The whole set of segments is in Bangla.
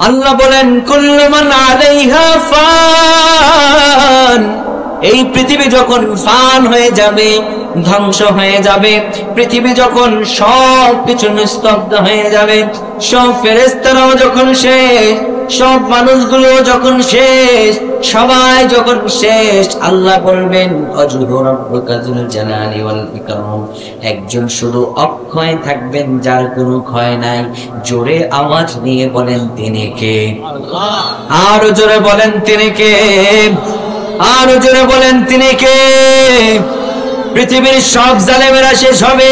আল্লাহ বলেন কুল্লু মান আলাইহা ফান, এই পৃথিবী যখন ফান হয়ে যাবে, ধ্বংস হয়ে যাবে, পৃথিবী যখন সব কিছু নিস্তব্ধ হয়ে যাবে, সব ফেরেশতারাও যখন শেষ, সব মানুষগুলো যখন শেষ, সবাই যখন শেষ, আল্লাহ বলবেন আজহু রাব্বুকা যুল জালালি ওয়াল ইকরাম, একজন শুধু অক্ষয় থাকবেন, যার কোনো ক্ষয় নাই। জোরে আওয়াজ নিয়ে বলেন তিনি কে? আল্লাহ। আরো জোরে বলেন তিনি কে? আরো জোরে বলেন তিনি কে? পৃথিবীর সব জালেমেরা শেষ হবে,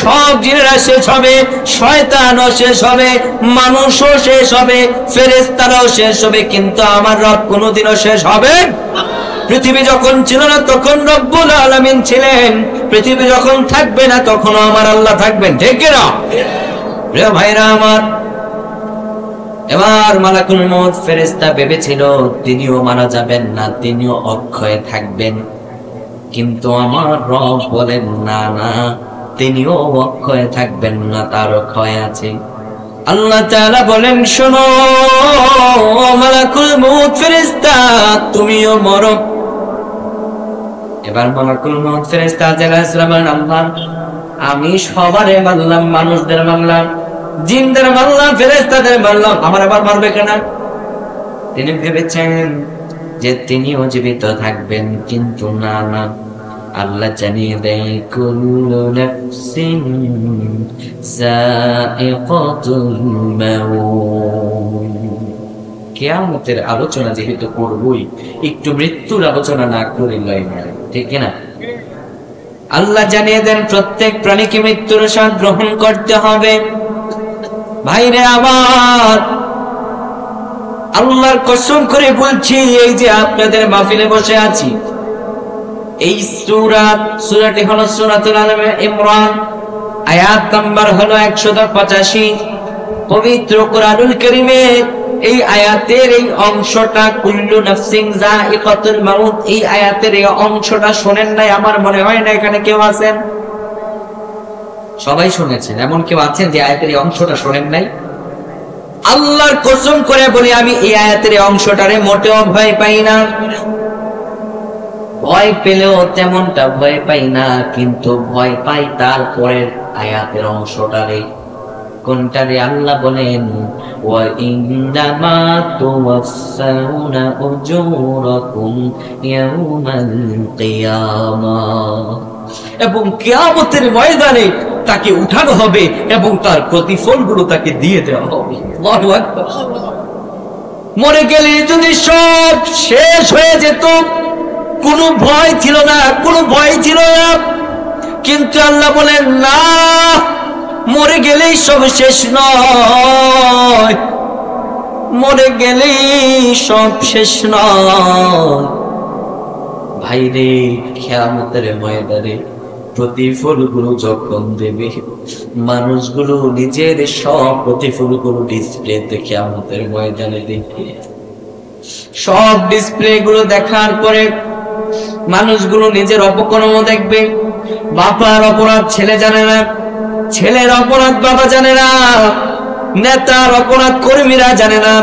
সব জিনেরা শেষ হবে, শয়তানও শেষ হবে, মানুষও শেষ হবে, ফেরেশতারাও শেষ হবে, কিন্তু আমার রব কোনোদিনও শেষ হবে। পৃথিবী যখন ছিল না তখন রব্বুল আলামিন ছিলেন, পৃথিবী যখন থাকবে না তখনও আমার আল্লাহ থাকবেন, ঠিক কিনা? প্রিয় ভাইরা আমার, এবার মালাকুল মউত ফেরেশতা ভেবেছিল তিনিও মারা যাবেন না, তিনিও অক্ষয় থাকবেন, কিন্তু আমার রব বলেন না না, তিনিও অক্ষয় থাকবেন না, তারও ক্ষয় আছে। আল্লাহ তাআলা বলেন শোনো মালাকুল মউত ফেরেশতা, তুমিও মরো। এবার মালাকুল মউত ফেরেশতা আলাইহিস সালাম বলেন আল্লাহ, আমি সবারে মারলাম, মানুষদের মারলাম, জিনদের মারলাম, ফেরেশতাদের মারলাম, আমার আবার মারবে কেন? তিনি ভেবেছেন যে তিনিও জীবিত থাকবেন, কিন্তু না না, আল্লাহ জানিয়ে দেয় কুল্লু নাফসিন যায়িকাতুল মাউত। কিয়ামতের আলোচনা যেহেতু করবই, একটু মৃত্যুর আলোচনা না করিলেই নয়, ঠিক না? আল্লাহ জানিয়ে দেন প্রত্যেক প্রাণীকে মৃত্যুর স্বাদ গ্রহণ করতে হবে। ভাইরে আমার, আল্লাহর কসম করে বলছি, এই যে আপনাদের মাহফিলে বসে আছি, এই সূরাটি হলো সূরাতুল আলে ইমরান, আয়াত নাম্বার হলো 185। পবিত্র কোরআনুল কারীমের এই আয়াতের এই অংশটা কুল্লু নাফসিন যায়িকাতুল মাউত, এই আয়াতের এই অংশটা শোনেন নাই? আমার মনে হয় না এখানে কেউ আছেন। সবাই শুনেছেন, এমন কেউ আছেন যে আয়াতের এই অংশটা শোনেন নাই? আল্লাহর কসম করে বলি, আমি এই আয়াতের অংশটারে মোটেও ভয় পাই না, ভয় পেলেও তেমনটা ভয় পাই না, কিন্তু ভয় পাই তারপরের আয়াতের অংশটারে। কোনটারে? আল্লাহ বলেন ওয়া ইন্নামা তুওয়াফাউনা উজুরাকুম ইয়াউমাল কিয়ামাহ, এবং কিয়ামতের ময়দানে তাকে উঠানো হবে এবং তার প্রতিফলগুলো তাকে দিয়ে দেওয়া হবে। আল্লাহু আকবার। মরে গেলে যদি সব শেষ হয়ে যেত, কোনো ভয় ছিল না, কোনো ভয় ছিল না, কিন্তু আল্লাহ বলেন না, মরে গেলেই সব শেষ নয়, মরে গেলেই সব শেষ নয়। ভাইরে, কিয়ামতের ময়দানে প্রতিফলগুলো যখন দেবে, মানুষগুলো নিজের সব প্রতিফলগুলো ডিসপ্লেতে কিয়ামতের ময়দানে দেখবে। সব ডিসপ্লে গুলো দেখার পরে মানুষগুলো নিজের অপকর্ম দেখবে। বাবার অপরাধ ছেলে জানে না, ছেলের অপরাধ বাবা জানে না, নেতার অপরাধ কর্মীরা জানে না,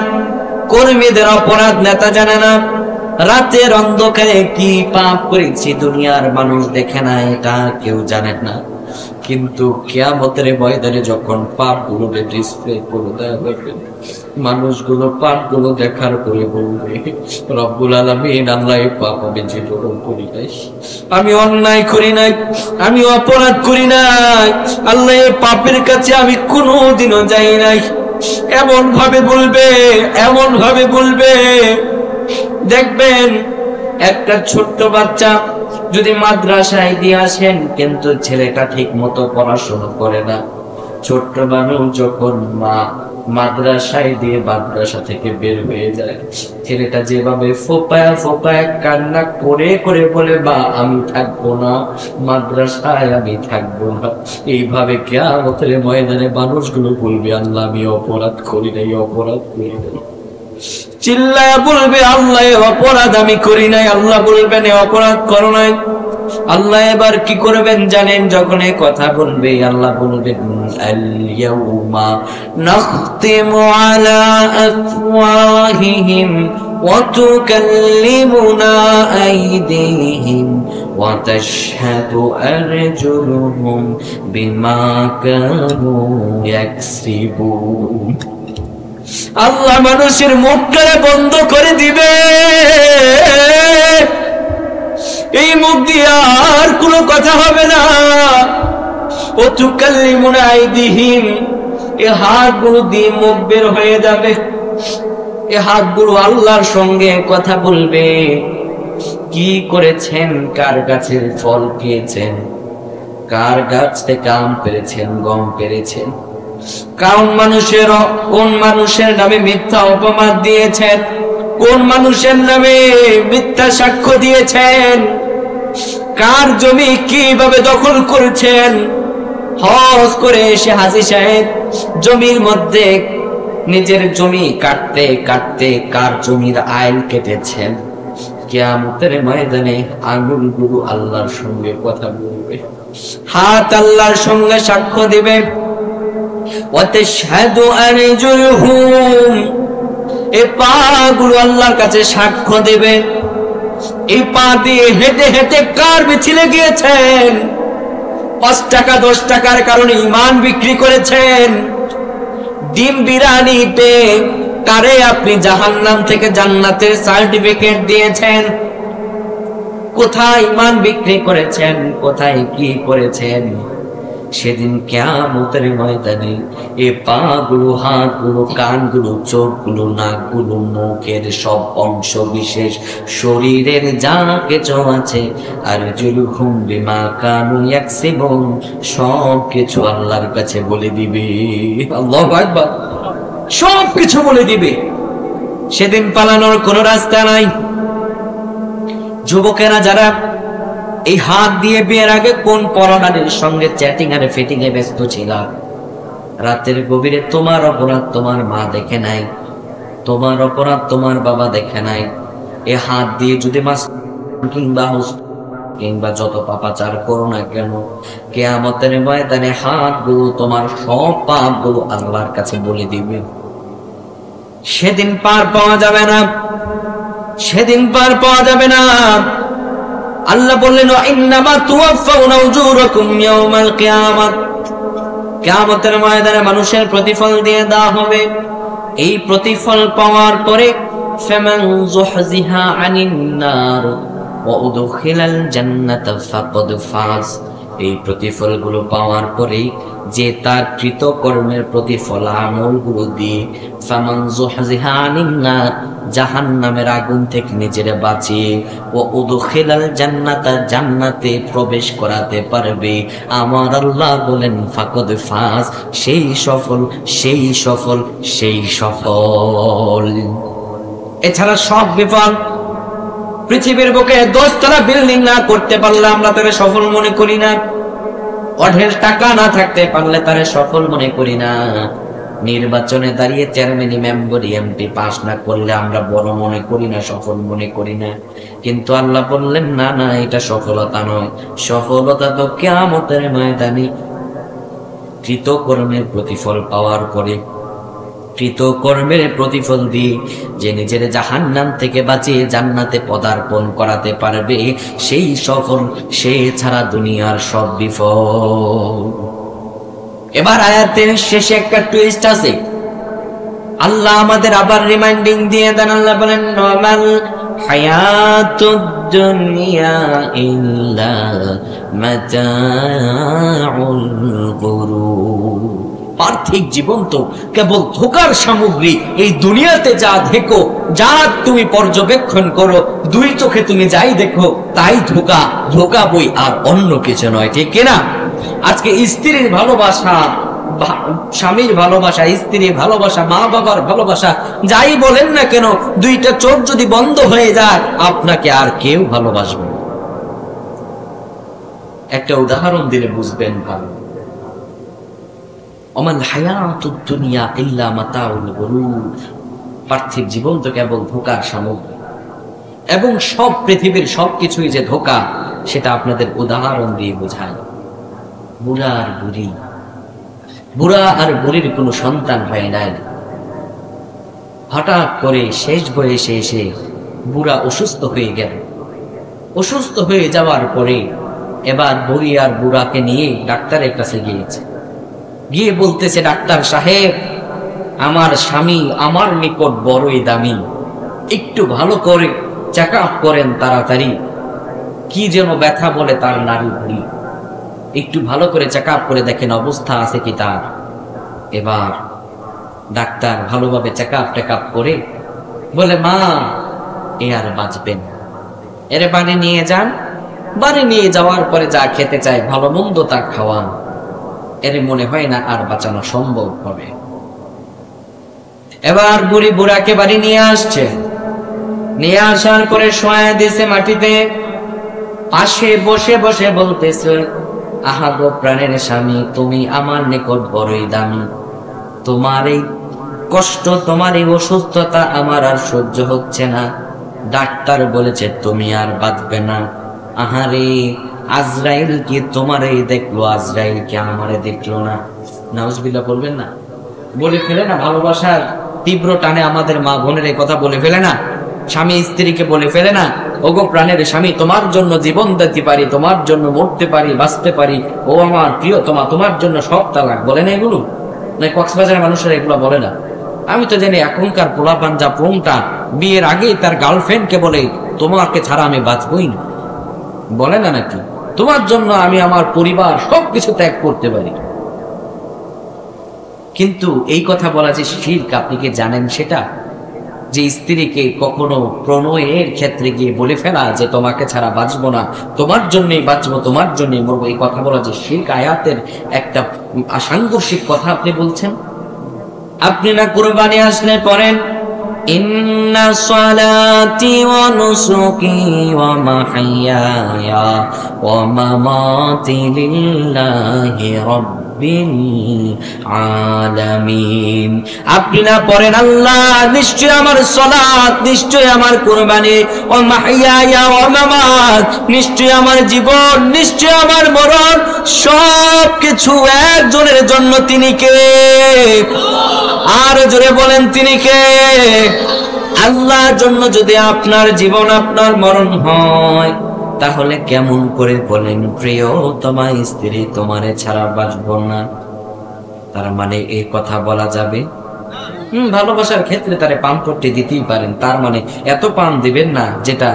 কর্মীদের অপরাধ নেতা জানে না। রাতের অন্ধকারে কি পাপ করেছি দুনিয়ার মানুষ দেখে না, এটা কেউ জানে না, কিন্তু কিয়ামতের ময়দানে যখন পাপগুলো ডিসপ্লে করে দেওয়া হবে, মানুষগুলো পাপগুলো দেখার পরে বলবে রব্বুল আলামিন, আল্লাহ এই পাপ আমি জীবন করি নাই, আমি অন্যায় করি নাই, আমি অপরাধ করি নাই, আল্লাহ এই পাপের কাছে আমি কোনোদিনও যাই নাই। এমন ভাবে বলবে, এমন ভাবে বলবে, দেখবেন একটা ছোট্ট বাচ্চা যদি মাদ্রাসায় দিয়ে আসেন, কিন্তু ছেলেটা ঠিক মতো পড়াশোনা করে না, ছোট্ট মানুষ যখন মাদ্রাসায় দিয়ে মাদ্রাসা থেকে বের হয়ে যায়, ছেলেটা যেভাবে ফোপায়া ফোপায়া কান্না করে করে বলে, মা আমি থাকবো না, মাদ্রাসায় আমি থাকবো না, এইভাবে কিয়ামতের ময়দানে মানুষগুলো বলবে আল্লাহ আমি অপরাধ করি নাই, অপরাধ করি নাই। চিল্লায়া বলবে আল্লাহ অপরাধ আমি করি নাই, আল্লাহ বলবেন অপরাধ করো নাই। আল্লাহ এবার কি করবেন জানেন? যখন এই কথা বলবে আল্লাহ বলবেন আল ইয়াউমা নাখতিমু আলা আফওয়াহিহিম ওয়া তুকাল্লিমুনা আইদিহিম ওয়া তাশহাদু আরজুলুহুম বিমা কানু ইয়াকসিবুন। আল্লাহ মানুষের মুখটা বন্ধ করে দিবে, এই মুখ দিয়ে আর কোনো কথা হবে না। ও তুকাল্লিমুনা আইদিহিম, এই হাতগুলো দিয়ে মুখ বের হয়ে যাবে, এই হাতগুলো আল্লাহর সঙ্গে কথা বলবে। কি করেছেন, কার গাছের ফল খেয়েছেন, কার গাছ থেকে আম পেরেছেন, গম পেরেছেন, কোন মানুষের নামে মিথ্যা অপবাদ দিয়েছেন, কোন মানুষের নামে মিথ্যা সাক্ষ্য দিয়েছেন, কার জমি কিভাবে দখল করেছেন, হজ করে এসে হাজী সাহেব জমির মধ্যে নিজের জমি কাটতে কাটতে কার জমির আইল কেটেছেন। কিয়ামতের ময়দানে আঙ্গুলগুলো আল্লাহর সঙ্গে কথা বলবে, হাত আল্লাহর সঙ্গে সাক্ষ্য দিবে। ওয়াতাশহাদু আরজুলুহুম, এই পাগুলো আল্লাহর কাছে সাক্ষ্য দেবে। এই পা দিয়ে হেঁটে হেঁটে কার মিছিলে গিয়েছেন, 5 টাকা 10 টাকার কারণে ঈমান বিক্রি করেছেন, ডিম বিরিয়ানি পেয়ে কারে আপনি জাহান্নাম থেকে জান্নাতের সার্টিফিকেট দিয়েছেন, কোথায় ঈমান বিক্রি করেছেন, কোথায় কি করেছেন। সেদিন কিয়ামতের ময়দানে এই পাগুলো, হাতগুলো, কানগুলো, চোখগুলো, নাকগুলো, মুখের সব অংশ বিশেষ, শরীরের যা কিছু আছে, আর জুলুহুম বিমা কানু ইয়াকসিবুন, সব কিছু আল্লাহর কাছে বলে দিবে। আল্লাহু আকবার, সব কিছু বলে দিবে। সেদিন পালানোর কোনো রাস্তা নাই। যুবকেরা যারা এই হাত দিয়ে বিয়ের আগে কোন পরনারীর সঙ্গে চ্যাটিং আর ফিটিং এ ব্যস্ত ছিল, রাতের গভীরে তোমার অপরাধ তোমার মা দেখে নাই, তোমার অপরাধ তোমার বাবা দেখে নাই। এই হাত দিয়ে যদি মাস কিংবা যত পাপাচার করো না কেন, কিয়ামতের ময়দানে হাতগুলো তোমার সব পাপগুলো আল্লাহর কাছে বলে দিবে। সেদিন পার পাওয়া যাবে না, সেদিন পার পাওয়া যাবে না। আল্লাহ বললেন ইন্নামা তুওয়াফাউনা উজুরাকুম ইয়াওমাল কিয়ামাত, কিয়ামতের ময়দানে মানুষের প্রতিফল দিয়ে দেওয়া হবে। এই প্রতিফল পাওয়ার পরে ফামান যুহজিহা আনিন নার ওয়া উদখিলাল জান্নাতা ফাকাদ ফাজ, এই প্রতিফলগুলো পাওয়ার পরে যে তার কৃতকর্মের প্রতিফল আমলগুলো দিয়ে ফামান যুহজিহা আনিন নার, জাহান্নামের আগুন থেকে নিজেরে বাঁচিয়ে ও উদখিলাল জান্নাতা, জান্নাতে প্রবেশ করাতে পারবে, আমার আল্লাহ বলেন ফাকাদ ফাজ, সেই সফল, সেই সফল, সেই সফল। এছাড়া সব বিফল। পৃথিবীর বুকে 10 তলা বিল্ডিং না করতে পারলে আমরা তারে সফল মনে করি না, অঢেল টাকা না থাকতে পারলে তারে সফল মনে করি না, নির্বাচনে দাঁড়িয়ে চেয়ারম্যান, মেম্বার, এমপি পাস না করলে আমরা বড় মনে করি না, সফল মনে করি না। কিন্তু আল্লাহ বললেন না না, এটা সফলতা নয়, সফলতা তো কিয়ামতের ময়দানে কৃতকর্মের প্রতিফল পাওয়ার পরে, কৃতকর্মের প্রতিফল দিয়ে যে নিজের জাহান্নাম থেকে বাঁচিয়ে জান্নাতে পদার্পণ করাতে পারবে, সেই সফল, সে ছাড়া দুনিয়ার সব বিফল। এবার আয়াতের শেষে একটা টুইস্ট আছে। আল্লাহ আমাদের আবার রিমাইন্ডিং দিয়ে দেন। আল্লাহ বলেন নরমাল হায়াতুদ দুনিয়া ইল্লা মাতাউল গুরুর, পার্থিব জীবন তো কেবল ধোঁকার সামগ্রী। এই দুনিয়াতে যা দেখো, যা তুমি পর্যবেক্ষণ করো, 2 চোখে তুমি যাই দেখো তাই ধোঁকা, ধোঁকা বই আর অন্য কিছু নয়, ঠিক কিনা? আজকে স্ত্রীর ভালোবাসা, স্বামীর ভালোবাসা, স্ত্রীর ভালোবাসা, মা বাবার ভালোবাসা, যাই বলেন না কেন, 2টা চোখ যদি বন্ধ হয়ে যায় আপনাকে আর কেউ ভালোবাসবে না। একটা উদাহরণ দিলে বুঝবেন ভালো। ওমাল হায়াতুদ দুনিয়া ইল্লা মাতাউল গুরুর, পার্থিব জীবন তো কেবল ধোঁকার সামগ্রী, এবং সব পৃথিবীর সবকিছুই যে ধোঁকা সেটা আপনাদের উদাহরণ দিয়ে বোঝায়। বুড়া আর বুড়ি, বুড়া আর বুড়ির কোনো সন্তান হয় নাই। হঠাৎ করে শেষ বয়সে এসে বুড়া অসুস্থ হয়ে গেল। অসুস্থ হয়ে যাওয়ার পরে এবার বুড়ি আর বুড়াকে নিয়ে ডাক্তারের কাছে গিয়েছে। গিয়ে বলতেছে, ডাক্তার সাহেব, আমার স্বামী আমার নিকট বড়ই দামি, একটু ভালো করে চেক আপ করেন তাড়াতাড়ি, কি যেন ব্যথা বলে তার নাড়ি ভুড়ি, একটু ভালো করে চেক আপ করে দেখেন অবস্থা আছে কি তার। এবার ডাক্তার ভালোভাবে চেক আপ করে বলে, মা এ আর বাঁচবেন, এরে বাড়ি নিয়ে যান, বাড়ি নিয়ে যাওয়ার পরে যা খেতে চায় ভালো মন্দ তা খাওয়ান, এর মনে হয় না আর বাঁচানো সম্ভব হবে। এবার বুড়ি বুড়াকে বাড়ি নিয়ে আসছে, নিয়ে আসার পরে শোয়া দিয়েছে মাটিতে, পাশে বসে বসে বলতেছে, আহা গো প্রাণের স্বামী, তুমি আমার নিকট বড়ই দামি, তোমার এই কষ্ট, তোমার এই অসুস্থতা আমার আর সহ্য হচ্ছে না, ডাক্তার বলেছে তুমি আর বাঁচবে না। আহারে, আজরাইল কি তোমারে দেখলো, আজরাইল কি আমারে দেখলো না? নাউজুবিল্লাহ বলবেন না? বলে ফেলে না, ভালোবাসার তীব্র টানে আমাদের মা বোনের এই কথা বলে ফেলে না, স্বামী স্ত্রীকে বলে ফেলে না, ওগো প্রাণের স্বামী, তোমার জন্য জীবন দিতে পারি, তোমার জন্য মরতে পারি, বাঁচতে পারি, ও আমার প্রিয় তোমার জন্য সব তালাক, বলে না এগুলো? না কক্সবাজারের মানুষেরা এগুলো বলে না? আমি তো জানি এখনকার পোলাপান যা প্রমটা বিয়ের আগেই তার গার্লফ্রেন্ডকে বলে, তোমাকে ছাড়া আমি বাঁচবই না, বলে না নাকি? তোমার জন্য আমি আমার পরিবার সবকিছু ত্যাগ করতে পারি। কিন্তু এই কথা বলা যে শিরক, আপনি কি জানেন সেটা? যে স্ত্রীকে কখনো প্রণয়ের ক্ষেত্রে গিয়ে বলে ফেলা যে তোমাকে ছাড়া বাঁচবো না, তোমার জন্যই বাঁচবো, তোমার জন্যই মরবো, এই কথা বলা যে শিরক, আয়াতের একটা সাংঘর্ষিক কথা আপনি বলছেন। আপনি না কুরবানি আসলে পড়েন, ইন্না সালাতি ওয়া নুসুকি ওয়া মাহইয়ায়া ওয়া মামাতি লিল্লাহি রাব্বিল আলামিন। আপনি না পড়েন, আল্লাহ নিশ্চয় আমার সালাত, নিশ্চয় আমার কুরবানি, ওয়া মাহইয়ায়া ওয়া মামাত, নিশ্চয় আমার জীবন, নিশ্চয় আমার মরণ, সব কিছু একজনের জন্য, তিনি কে? আর জোরে বলেন, তিনি কে? আল্লাহর জন্য যদি আপনার জীবন, আপনার মরণ হয়, তাহলে কেমন করে বলেন প্রিয় তোমার স্ত্রী তোমারে ছাড়া বাঁচব না? তার মানে এই কথা বলা যাবে? ভালোবাসার ক্ষেত্রে তারে পানপট্টি দিতেই পারেন, তার মানে এত পান দিবেন না যেটা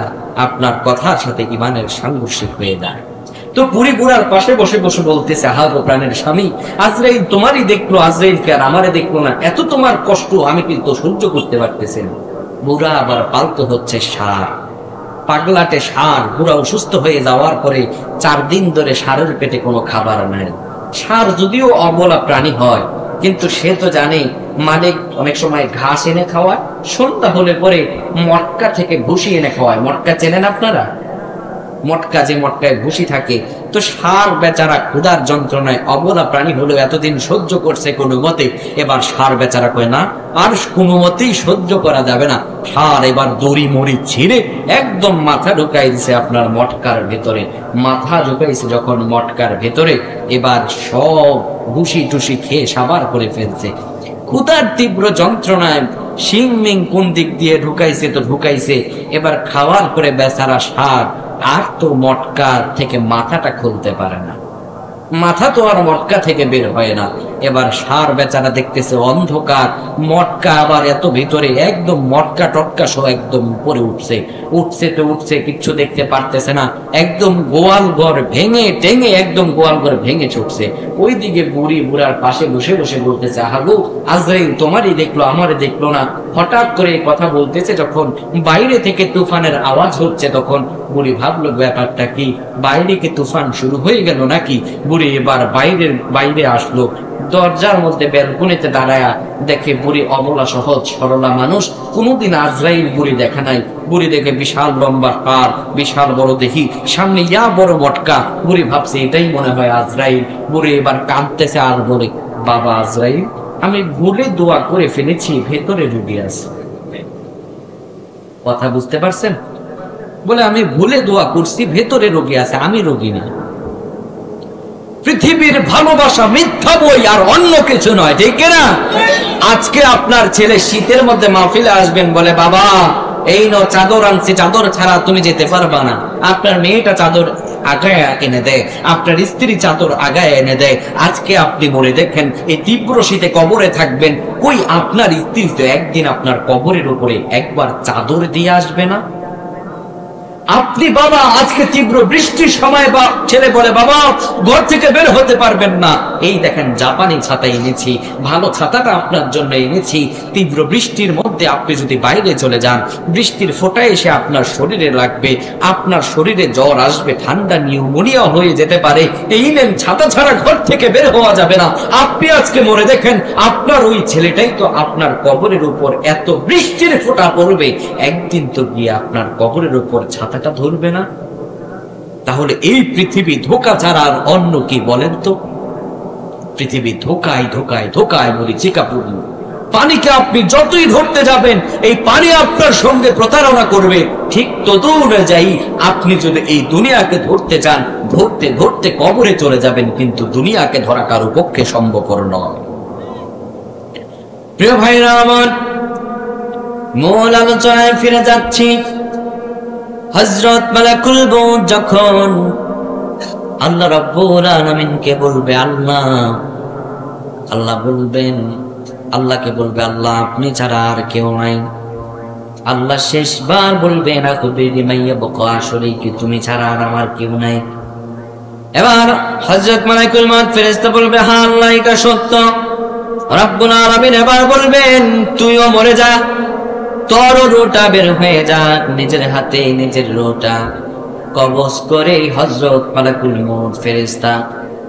আপনার কথার সাথে ইমানের সাংঘর্ষিক হয়ে যায়। তো বুড়ি বুড়ার পাশে বসে বসে বলতেছে, আহা গো প্রাণের স্বামী, আজরাইল তোমারই দেখলো, আজরাইল কে আর আমারে দেখলো না, এত তোমার কষ্ট আমি কিন্তু সহ্য করতে পারতেছি না। বুড়া আবার পালতে হচ্ছে ষাঁড়, পাগলাটে ষাঁড়। বুড়া অসুস্থ হয়ে যাওয়ার পরে 4 দিন ধরে ষাঁড়ের পেটে কোনো খাবার নাই। ষাঁড় যদিও অবলা প্রাণী হয়, কিন্তু সে তো জানে মালিক অনেক সময় ঘাস এনে খাওয়ায়, সন্ধ্যা হলে পরে মটকা থেকে ভুসি এনে খাওয়ায়। মটকা চেনেন আপনারা? মটকা, যে মটকায় ভুসি থাকে। তো ষাঁড় বেচারা ক্ষুধার যন্ত্রণায়, অবলা প্রাণী হলেও এতদিন সহ্য করছে কোনো মতে, এবার ষাঁড় বেচারা কয় না, আর কোনো মতেই সহ্য করা যাবে না। ষাঁড় এবার দড়ি মড়ি ছিঁড়ে একদম মাথা ঢুকাই দিছে আপনার মটকার ভেতরে। মাথা ঢুকাইছে যখন মটকার ভেতরে, এবার সব ভুসি টুসি খেয়ে সাবার করে ফেলছে। ক্ষুধার তীব্র যন্ত্রণায় শিংমিং কোন দিক দিয়ে ঢুকাইছে তো ঢুকাইছে। এবার খাওয়ার পরে বেচারা ষাঁড় আর তো মটকা থেকে মাথাটা খুলতে পারে না, মাথা তো আর মটকা থেকে বের হয় না। এবার ষাঁড় বেচারা দেখতেছে অন্ধকার, মটকা আবার এত ভিতরে, একদম মটকা টটকা সহ একদম উপরে উঠছে, উঠছে তো উঠছে, কিচ্ছু দেখতে পারতেছে না। একদম গোয়াল ঘর ভেঙে টেঙে, একদম গোয়াল ঘর ভেঙে ছুটছে। ওইদিকে বুড়ি বুড়ার পাশে বসে বসে বলতেছে, আহাগো আজরাইল তোমারই দেখলো, আমারে দেখলো না। হঠাৎ করে কথা বলতেছে যখন বাইরে থেকে তুফানের আওয়াজ হচ্ছে, তখন বুড়ি ভাবলো ব্যাপারটা কি, বাইরে কি তুফান শুরু হয়ে গেল নাকি? বুড়ি এবার বাইরে আসলো, দরজার মধ্যে ব্যালকনিতে দাঁড়ায়া দেখে বুড়ি অবলা সহজ সরলা মানুষ, কোনোদিন আজরাইল বুড়ি দেখা নাই। বুড়ি দেখে বিশাল লম্বা কার, বিশাল বড় দেহি, সামনে ইয়া বড় মটকা। বুড়ি ভাবছে এটাই মনে হয় আজরাইল। বুড়ি এবার কাঁদতেছে আর বলে, বাবা আজরাইল, আমি ভুলে দোয়া করে ফেলেছি, ভেতরে ঢুকে আছে। কথা বুঝতে পারছেন? বলে আমি ভুলে দোয়া করছি, ভেতরে রোগী আছে, আমি রোগী না। পৃথিবীর ভালোবাসা মিথ্যা বই আর অন্য কিছু নয়, ঠিক না? আজকে আপনার ছেলে শীতের মধ্যে মাহফিলে আসবেন, বলে বাবা এই নো চাদর আনছি, চাদর ছাড়া তুমি যেতে পারবা না। আপনার মেয়েটা চাদর আগায় এনে দেয়, আপনার স্ত্রী চাদর আগায় এনে দেয়। আজকে আপনি মনে দেখেন এই তীব্র শীতে কবরে থাকবেন, কই আপনার স্ত্রী তো একদিন আপনার কবরের উপরে একবার চাদর দিয়ে আসবে না? আপনি বাবা আজকে তীব্র বৃষ্টির সময় বা ছেলে বলে বাবা ঘর থেকে বের হতে পারবেন না, এই দেখেন জাপানি ছাতা এনেছি, ভালো ছাতাটা আপনার জন্য এনেছি। তীব্র বৃষ্টির মধ্যে আপনি যদি বাইরে চলে যান, বৃষ্টির ফোঁটা এসে আপনার শরীরে লাগবে, আপনার শরীরে জ্বর আসবে, ঠান্ডা নিউমোনিয়া হয়ে যেতে পারে। এই নেন ছাতা ছাড়া ঘর থেকে বের হওয়া যাবে না। আপনি আজকে মনে দেখেন আপনার ওই ছেলেটাই তো আপনার কবরের উপর এত বৃষ্টির ফোঁটা পড়বে, একদিন তো গিয়ে আপনার কবরের উপর ছাতাটা ধরবে না? তাহলে এই পৃথিবী ধোঁকা ছাড়া আর অন্য কি বলেন তো? পৃথিবী ধোঁকায় ধোঁকায় ধোঁকায় বলি চিকাপুরি। পানিকে আপনি যতই ধরতে যাবেন, এই পানি আপনার সঙ্গে প্রতারণা করবে। ঠিক তত অনুযায়ী আপনি যদি এই দুনিয়াকে ধরতে চান, ধরতে ধরতে কবরে চলে যাবেন, কিন্তু দুনিয়াকে ধরা কারো পক্ষে সম্ভবপর নয়। প্রিয় ভাইরা আমার, মূল আলোচনায় ফিরে যাচ্ছি। হযরত মালাকুল মউত যখন আল্লাহ রাব্বুল আলামিনকে বলবে আল্লাহ বলবেন, আল্লাহকে বলবে আল্লাহ আপনি ছাড়া আর কেউ নাই। আল্লাহ শেষবার বলবেন আখবিরনি মাইয়া বকা, আসলে কি তুমি ছাড়া আর আমার কেউ নাই? এবার হযরত মালাকুল মউত ফেরেশতা বলবে হ্যাঁ আল্লাহ এটা সত্য। রব্বুল আলামিন এবার বলবেন তুইও মরে যা, তোর রূহটা বের হয়ে যাক। নিজের হাতে নিজের রূহটা কবজ করে হযরত মালাকুল মউত ফেরেশতা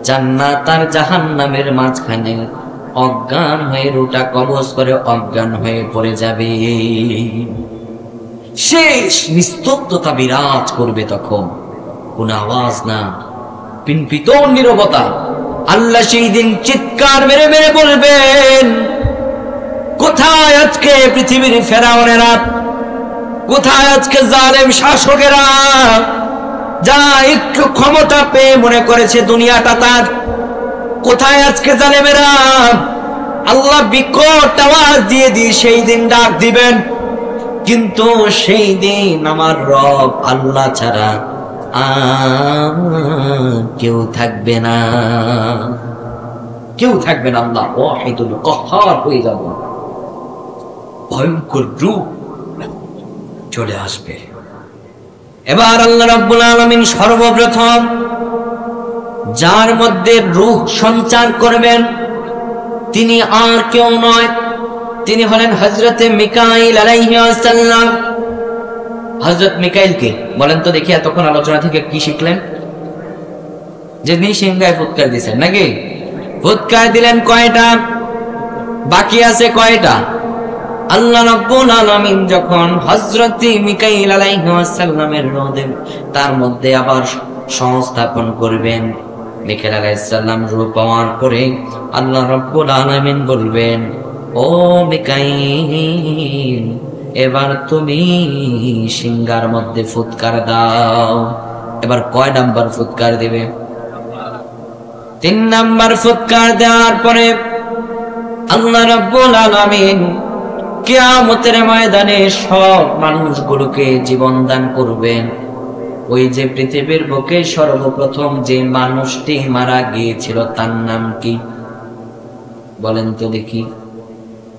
জান্নাত আর জাহান্নামের মাঝখানে অজ্ঞান হয়ে রূহটা কবজ করে অজ্ঞান হয়ে পড়ে যাবে। শেষ নিস্তব্ধতা বিরাজ করবে, তখন কোন আওয়াজ না, পিনপিত নীরবতা। আল্লাহ সেই দিন চিৎকার মেরে মেরে বলবেন কোথায় আজকে পৃথিবীর ফেরাউনেরা, কোথায় আজকে জালেম শাসকেরা, যা একটু ক্ষমতা পেয়ে মনে করেছে দুনিয়াটা তার, কোথায় আজকে জালেমেরা? আল্লাহ বিকট আওয়াজ দিয়ে সেই দিন ডাক দিবেন, কিন্তু সেই দিন আমার রব আল্লাহ ছাড়া কেউ থাকবে না, কেউ থাকবে না। আল্লাহ ওয়াহিদুল কাহ্হার হয়ে যাব, ভয়ঙ্কর রূপ চলে আসবে। এবার আল্লাহ রাব্বুল আলামিন সর্বপ্রথম যার মধ্যে রূহ সঞ্চার করবেন তিনি আর কেউ নয়, তিনি হলেন হযরতে মিকাইল আলাইহিস সালাম। হযরত মিকাইলকে বলেন তো দেখি, এতক্ষণ আলোচনা থেকে কি শিখলেন? যে নিঃসিংহায় ফুৎকার দিয়েছেন নাকি? ফুৎকার দিলেন কয়টা? বাকি আছে কয়টা? আল্লাহ রাব্বুল আলামিন যখন হযরত মিকাইল আলাইহিস সালামের রূহ দেবেন, তার মধ্যে আবার সংস্থাপন করবেন। মিকাইল আলাইহিস সালাম রূহ পাওয়ার পরে আল্লাহ রাব্বুল আলামিন বলবেন ও মিকাইল, এবার তুমি সিংহার মধ্যে ফুৎকার দাও। এবার কয় নাম্বার ফুৎকার দিবে? 3 নাম্বার ফুৎকার দেওয়ার পরে আল্লাহ রাব্বুল আলামিন কিয়ামতের ময়দানে সব মানুষগুলোকে জীবন দান করবেন। ওই যে পৃথিবীর বুকে সর্বপ্রথম যে মানুষটি মারা গিয়েছিল তার নাম কি? বলেন তো দেখি।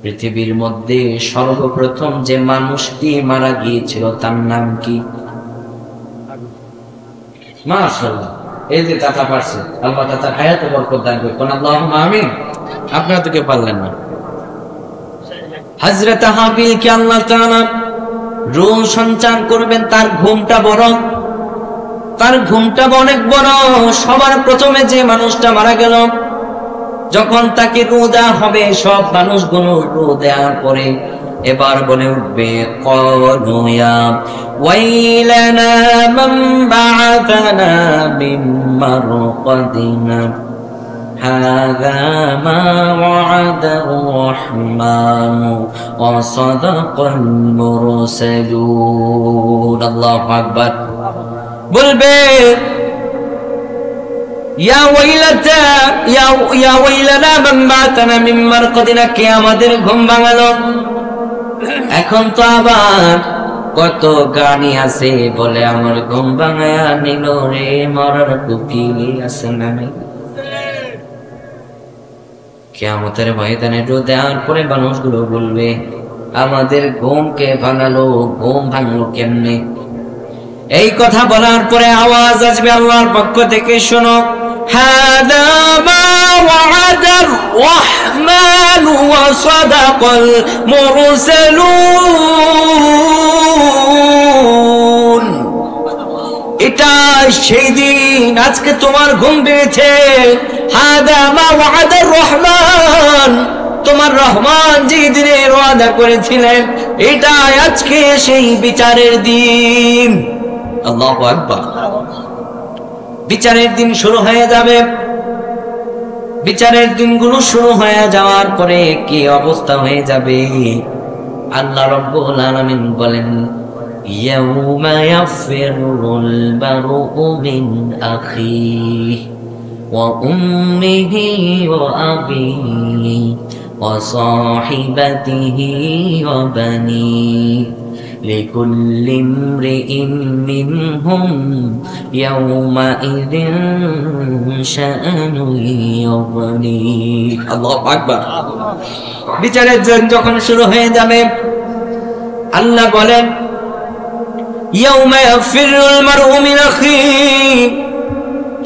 পৃথিবীর মধ্যে সর্বপ্রথম যে মানুষটি মারা গিয়েছিল তার নাম কি? মাশাআল্লাহ, এই যে চাচা পারছে, আল্লাহ চাচার হায়াতে বরকত দান করুন, আল্লাহুম্মা আমিন। আপনারা তো কেউ পারলেন না। হযরত হাবিলকে আল্লাহ তাআলা রূহ সঞ্চার করবেন, তার ঘুমটা বড়, তার ঘুমটা অনেক বড়। সবার প্রথমে যে মানুষটা মারা গেল, যখন তাকে রূহ দেওয়া হবে, সব মানুষগুলো রূহ দেওয়ার পরে এবার বলে উঠবে ক্বালু ইয়া ওয়াইলানা মান বা'আথানা মিন মারকাদিনা। হাযা মা ওয়া'আদার রাহমানু ওয়া সাদাকাল মুরসালুন। আল্লাহু আকবার। বলবে ইয়া ওয়াইলাতা ইয়া ওয়াইলানা মান বা'তানা মিন মারকাদিনা, কে আমাদের ঘুম ভাঙালো। এখন তো আবার কত গানি আছে বলে আমার ঘুম ভাঙায়া নিল রে, মরার টুকি আছে না নাই। কিয়ামতের ময়দানে দেওয়ার পরে মানুষগুলো বলবে আমাদের ঘুমকে ভাঙালো, ঘুম ভাঙলো কেমনে? এই কথা বলার পরে আওয়াজ আসবে আল্লাহর পক্ষ থেকে, শোনো, হাদা মা ওয়া'আদার রাহমানু ওয়া সাদাকাল মুরসালুন। এটা সেই দিন, আজকে তোমার ঘুম পেয়েছে। হাদা মা ওয়া'আদার রহমান, তোমার রহমান যে দিনের ওয়াদা করেছিলেন, এটা আজকে সেই বিচারের দিন। আল্লাহু আকবার। বিচারের দিন শুরু হয়ে যাবে। বিচারের দিনগুলো শুরু হয়ে যাওয়ার পরে কি অবস্থা হয়ে যাবে? আল্লাহ রাব্বুল আলামিন বলেন, ইয়াউমা ইয়াফিরুল বারউ মিন আখিহি ওয়া উম্মিহি ওয়া আবিহি ওয়া সাহিবাতিহি ওয়া বানিহি لكل امرئ منهم يومئذ شأن يغنيه। আল্লাহু আকবার। বিচারের দিন যখন শুরু হয়ে যাবে, আল্লাহ বলেন ইয়াউমা ইয়াফিরুল মারউ মিন আখিহি,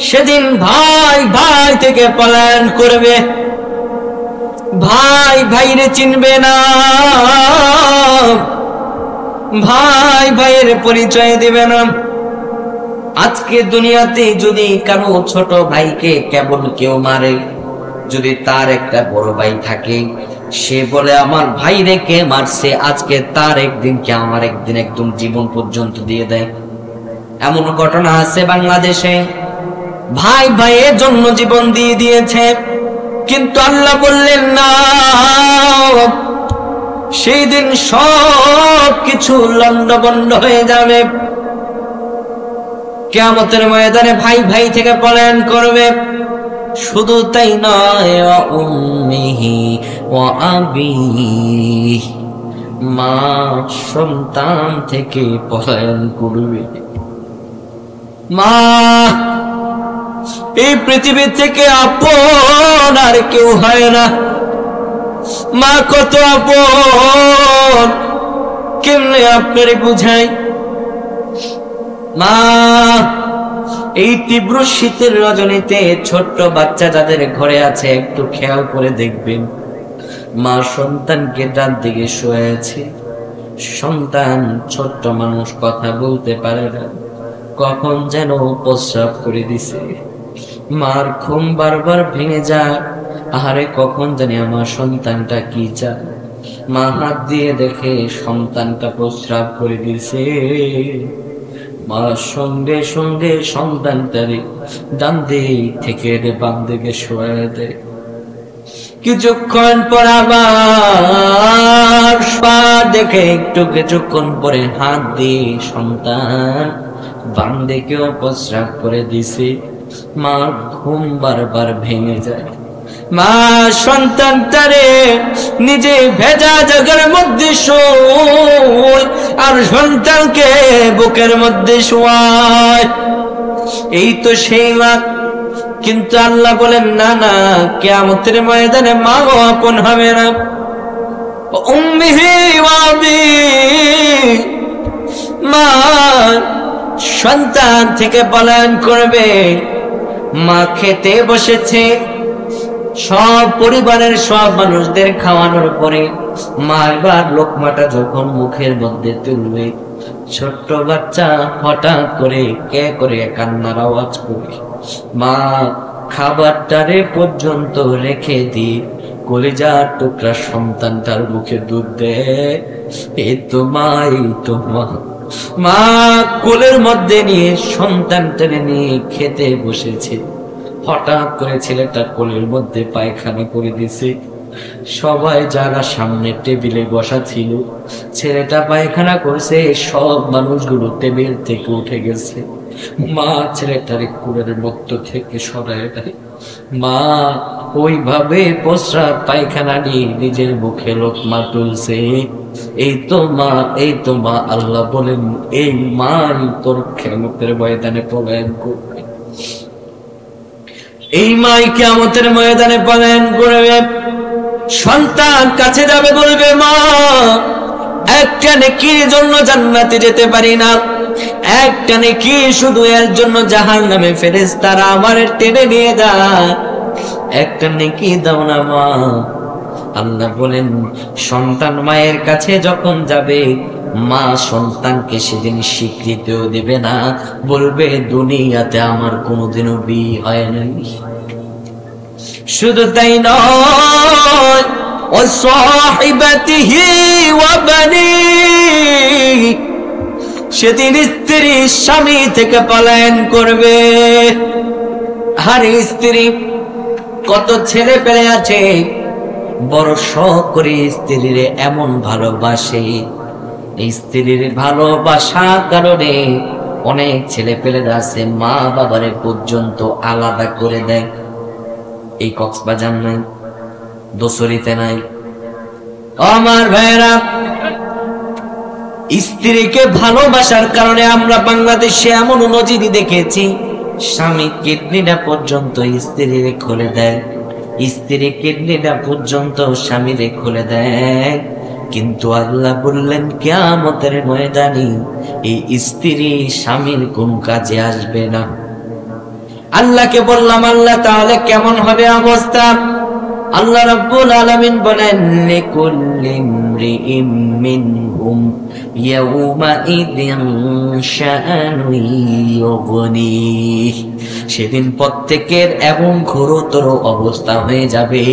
সেদিন ভাই ভাই থেকে পলায়ন করবে, ভাই ভাইরে চিনবে না, ভাই ভাইয়ের পরিচয় দিবে না। আজকে দুনিয়াতে যদি কারো ছোট ভাইকে কেবল কেউ মারে, যদি তার একটা বড় ভাই থাকে, সে বলে আমার ভাই রে কে মারছে, আজকে তার একদিন কে আমার একদিন একদম জীবন পর্যন্ত দিয়ে দেয়। এমন ঘটনা আছে বাংলাদেশে, ভাই ভাইয়ের জন্য জীবন দিয়ে দিয়েছে। কিন্তু আল্লাহ বললেন না, সেই দিন সব কিছু লন্ডভন্ড হয়ে যাবে। কিয়ামতের ময়দানে ভাই ভাই থেকে পলায়ন করবে। শুধু তাই নয়, ওয়া উম্মিহি ওয়া আবিহি, মা সন্তান থেকে পলায়ন করবে। মা এই পৃথিবী থেকে আপন আর কেউ হয় না। মা কত আপন, কেমনে আপনারে বুঝাই। মা এই তীব্র শীতের রজনীতে ছোট্ট বাচ্চা যাদের ঘরে আছে একটু খেয়াল করে দেখবেন, মা সন্তানকে ডান দিকে শুয়ে আছে। সন্তান ছোট্ট মানুষ, কথা বলতে পারে না, কখন যেন প্রস্রাব করে দিছে। মার ঘুম বারবার ভেঙে যায়, আহারে কখন জানি আমার সন্তানটা কি চায়। মা হাত দিয়ে দেখে সন্তানটা প্রস্রাব করে দিছে। মা সঙ্গে সঙ্গে সন্তানটারে ডান দিক থেকে বাম দিকে শোয়া দেয়। কিছুক্ষণ পর আবার দেখে একটু কিছুক্ষণ পরে হাত দিয়ে সন্তান বাম দিকেও প্রস্রাব করে দিছে। মার ঘুম বারবার ভেঙে যায়। মা সন্তানটারে নিজে ভেজা জায়গার মধ্যে শোয় আর সন্তানকে বুকের মধ্যে শোয়ায়। এই তো সেই মা। কিন্তু আল্লাহ বলেন না না, কিয়ামতের ময়দানে মাও আপন হবে না। উম্মিহি ওয়া আবিহি, মা সন্তান থেকে পলায়ন করবে। মা খেতে বসেছে, সব পরিবারের সব মানুষদের খাওয়ানোর পরে মা এবার লোকমাটা যখন মুখের মধ্যে তুলবে, ছোট্ট বাচ্চা হঠাৎ করে কে করে কান্নার আওয়াজ করে মা খাবারটারে পর্যন্ত রেখে দিয়ে কলিজার টুকরা সন্তানটার মুখে দুধ দেয়। এই তো মা, এই তো মা। মা কোলের মধ্যে নিয়ে সন্তানটারে নিয়ে খেতে বসেছে, হঠাৎ করে ছেলেটা কোলের মধ্যে পায়খানা করে দিছে। সবাই যারা সামনে টেবিলে বসা ছিল, ছেলেটা পায়খানা করছে, সব মানুষগুলো টেবিল থেকে উঠে গেছে। মা ছেলেটার কোলের মধ্য থেকে সরায় দেয়। মা ওইভাবে প্রস্রাব পায়খানা নিয়ে নিজের মুখে লোকমা তুলছে। এই তো মা, এই তো মা। আল্লাহ বলেন এই মাই তোর কিয়ামতের ময়দানে পলায়ন করবে। এই মাই কিয়ামতের ময়দানে পলায়ন করবে। সন্তান কাছে যাবে, বলবে মা একটা নেকির জন্য জান্নাতে যেতে পারি না, একটা নেকি শুধু এর জন্য জাহান্নামে ফেরেশতারা আমার টেনে নিয়ে যায়, একটা নেকি দাও না মা। আল্লাহ বলেন সন্তান মায়ের কাছে যখন যাবে, মা সন্তানকে সেদিন স্বীকৃতিও দেবে না, বলবে দুনিয়াতে আমার কোনোদিনও বিয়ে হয় নাই। শুধু তাই নয়, ও সাহিবাতিহি ওয়া বানি, সেদিন স্ত্রী স্বামী থেকে পলায়ন করবে। আর স্ত্রী কত ছেলে পেলে আছে বড় শখ করে স্ত্রীর এমন ভালোবাসে, স্ত্রীর ভালোবাসার কারণে অনেক ছেলে পেলেরা আছে মা বাবারে পর্যন্ত আলাদা করে দেয়। এই কক্সবাজার নাই, দোসরিতে নাই। আমার ভাইয়েরা, স্ত্রীকে ভালোবাসার কারণে আমরা বাংলাদেশে এমন নজির দেখেছি, স্বামী কিডনিটা পর্যন্ত স্ত্রীরে খুলে দেয়, স্ত্রী কিডনিটা পর্যন্ত স্বামীরে খুলে দেয়। কিন্তু আল্লাহ বললেন কিয়ামতের ময়দানে এই স্ত্রী স্বামীর কোন কাজে আসবে না। আল্লাহকে বললাম আল্লাহ তাহলে কেমন হবে অবস্থা? আল্লাহ রাব্বুল আলামিন বলেন লিকুল্লি ইমরিইম মিনহুম ইয়াউমা ইযিন শাআনু ইউগনি, সেদিন প্রত্যেকের এবং ঘোরতর অবস্থা হয়ে যাবে,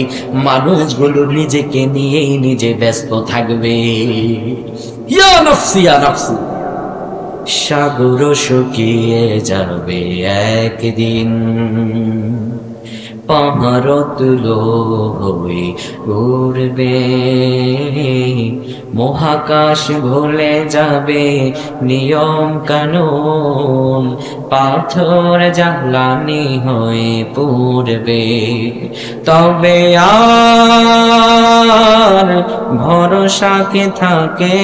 মানুষগুলো নিজেকে নিয়েই নিজে ব্যস্ত থাকবে। ইয়া নফসি ইয়া নফসি, সাগর শুকিয়ে যাবে একদিন, পাহাড় তুলো হয়ে উড়বে, মহাকাশ ভুলে যাবে নিয়ম কানুন, পাথর জ্বালানি হয়ে পড়বে। তবে আর ভরসা কে থাকে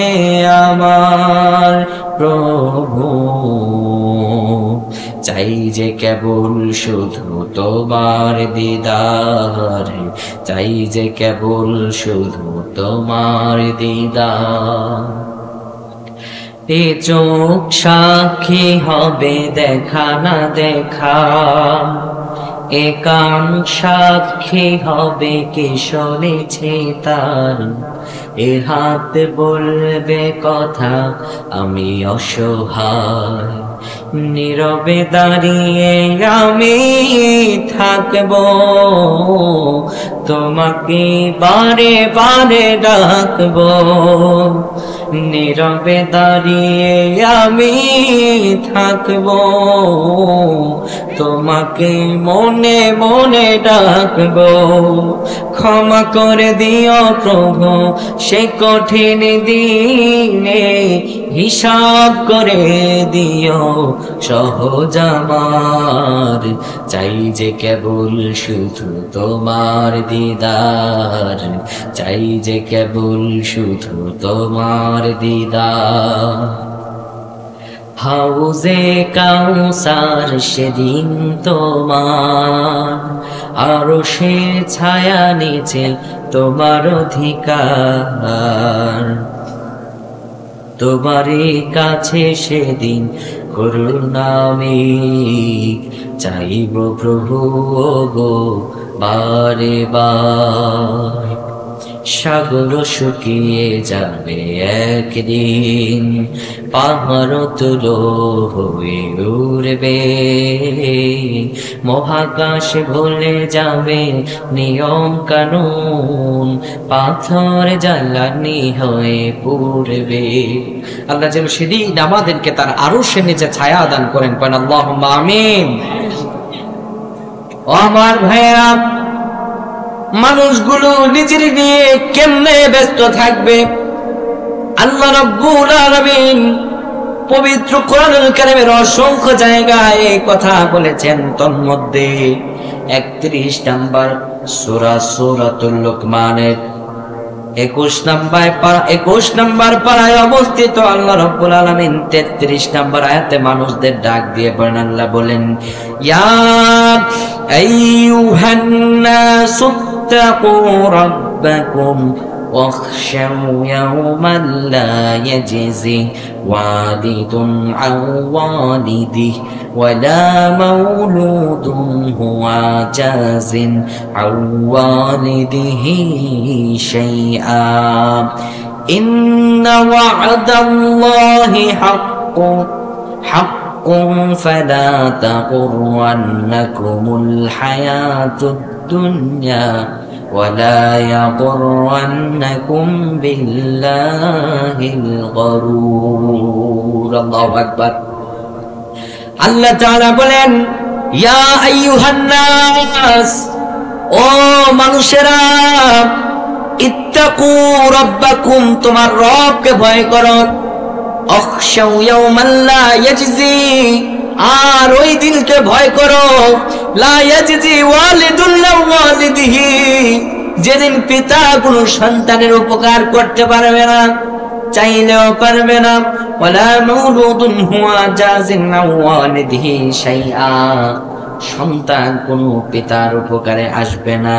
আমার প্রভু, চাই যে কেবল শুধু তোমার দিদার, চাই যে কেবল শুধু তোমার দিদার। এ চোখ সাক্ষী হবে দেখা না দেখা, এ কান সাক্ষী হবে কি শুনেছে তার, এ হাত বলবে কথা আমি অসহায়, নীরবে দাঁড়িয়ে আমি থাকবো, তোমাকে বারে বারে ডাকবো, নীরবে দাঁড়িয়ে আমি থাকবো, তোমাকে মনে মনে ডাকবো। ক্ষমা করে দিও প্রভু সে কঠিন দিনে, হিসাব করে দিও সহজ আমার, চাই যে কেবল শুধু তোমার দিদার, চাই যে কেবল শুধু তোমার দিদার। হাউজে কাউসার সেদিন তোমার, আরশে ছায়া নিচে তোমার অধিকার, তোমারই কাছে সেদিন করুণা আমি চাইব প্রভু গো বারে বার। সাগর শুকিয়ে যাবে একদিন, পাহাড় তুলো হয়ে উড়বে, মহাকাশ ভুলে যাবে নিয়ম কানুন, পাথর জ্বালানি হয়ে পড়বে। আল্লাহ যেন সেদিন আমাদেরকে তার আরশের নিচে ছায়া দান করেন, আল্লাহুম্মা আমিন। ও আমার ভাইয়েরা, মানুষগুলো নিজের নিয়ে কেমনে ব্যস্ত থাকবে? আল্লাহ রাব্বুল আলামিন পবিত্র কোরআনুল কারীমের অসংখ্য জায়গায় এই কথা বলেছেন। তন্মধ্যে 31 নম্বর সূরা সূরাতুল লুকমানের 21 নম্বর পারায় অবস্থিত আল্লাহ রাব্বুল আলামিন 33 নম্বর আয়াতে মানুষদের ডাক দিয়ে বলেন, আল্লাহ বলেন, ইয়া আইয়ুহান নাসু তাকু রাব্বাকুম واخشوا يوما لا يجزي والد عن والده ولا مولود هو جاز عن والده شيئا إن وعد الله حق فلا تغرنكم الحياة الدنيا ولا يغرنكم بالله الغرور الله أكبر আল্লাহ তাআলা বলেন, ইয়া আইয়ুহান নাস, ও মানুষেরা, ইত্তাকু রাব্বাকুম, তোমার রবকে ভয় করো, আখশাউ ইয়াওমান লা ইয়াজজি, আর ওই দিনকে ভয় করো, লা ইয়াজজি ওয়ালিদুন লা ওয়ালিদিহি, যেদিন পিতা কোনো সন্তানের উপকার করতে পারবে না, চাইলেও পারবে না, ওয়ালা মাউলুদুন হুয়া জাযিন আন ওয়ালিদিহি শাইআ, সন্তান কোনো পিতার উপকারে আসবে না।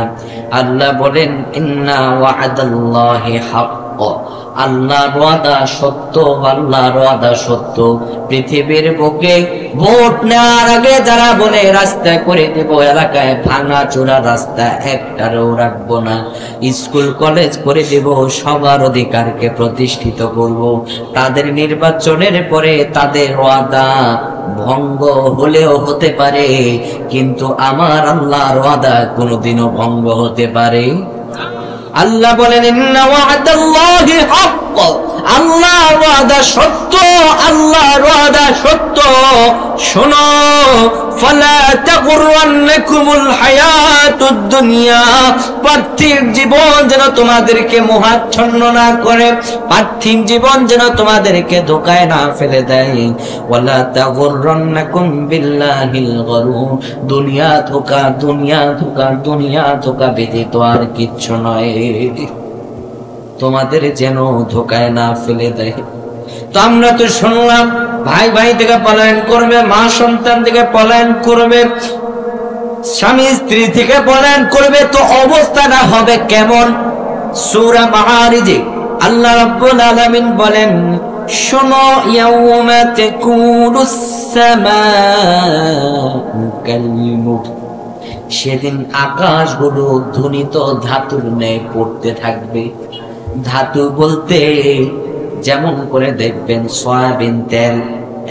আল্লাহ বলেন, ইন্না ওয়া'দাল্লাহি হাক্ক, আল্লাহর ওয়াদা সত্য, আল্লাহর ওয়াদা সত্য। পৃথিবীর বুকে ভোট নেওয়ার আগে যারা বলে রাস্তা করে দেব, এলাকায় ভাঙা চোরা রাস্তা একটারও রাখবো না, স্কুল কলেজ করে দেব, সবার অধিকারকে প্রতিষ্ঠিত করব, তাদের নির্বাচনের পরে তাদের ওয়াদা ভঙ্গ হলেও হতে পারে, কিন্তু আমার আল্লাহর ওয়াদা কোনোদিনও ভঙ্গ হতে পারে? আল্লাহ বলেন, ইন্না ওয়া'দাল্লাহি হাক্ক, আল্লাহর ওয়াদা সত্য, আল্লাহর ওয়াদা সত্য। শোনো, ফালা তাগুররান্নাকুমুল হায়াতুদ দুনিয়া, পার্থিব জীবন যেন তোমাদেরকে মোহাচ্ছন্ন না করে, পার্থিব জীবন যেন তোমাদেরকে ধোঁকায় না ফেলে দেয়। ওয়ালা তাগুররান্নাকুম বিল্লাহিল গরুর, দুনিয়া ধোঁকা, দুনিয়া ধোঁকা, দুনিয়া ধোঁকা ব্যতীত আর কিচ্ছু নয়, তোমাদের যেন ধোঁকায় না ফেলে দেয়। তো আমরা তো শুনলাম, ভাই ভাই থেকে পলায়ন করবে, মা সন্তান থেকে পলায়ন করবে, স্বামী স্ত্রী থেকে পলায়ন করবে, তো অবস্থাটা হবে কেমন? সূরা মাআরিজে আল্লাহ রাব্বুল আলামিন বলেন, শোনো, ইয়াউমা তাকুনুস সামাউ কালমুহ, সেদিন আকাশগুলো ধ্বনিত ধাতুর ন্যায় পড়তে থাকবে। ধাতু বলতে যেমন করে দেখবেন সয়াবিন তেল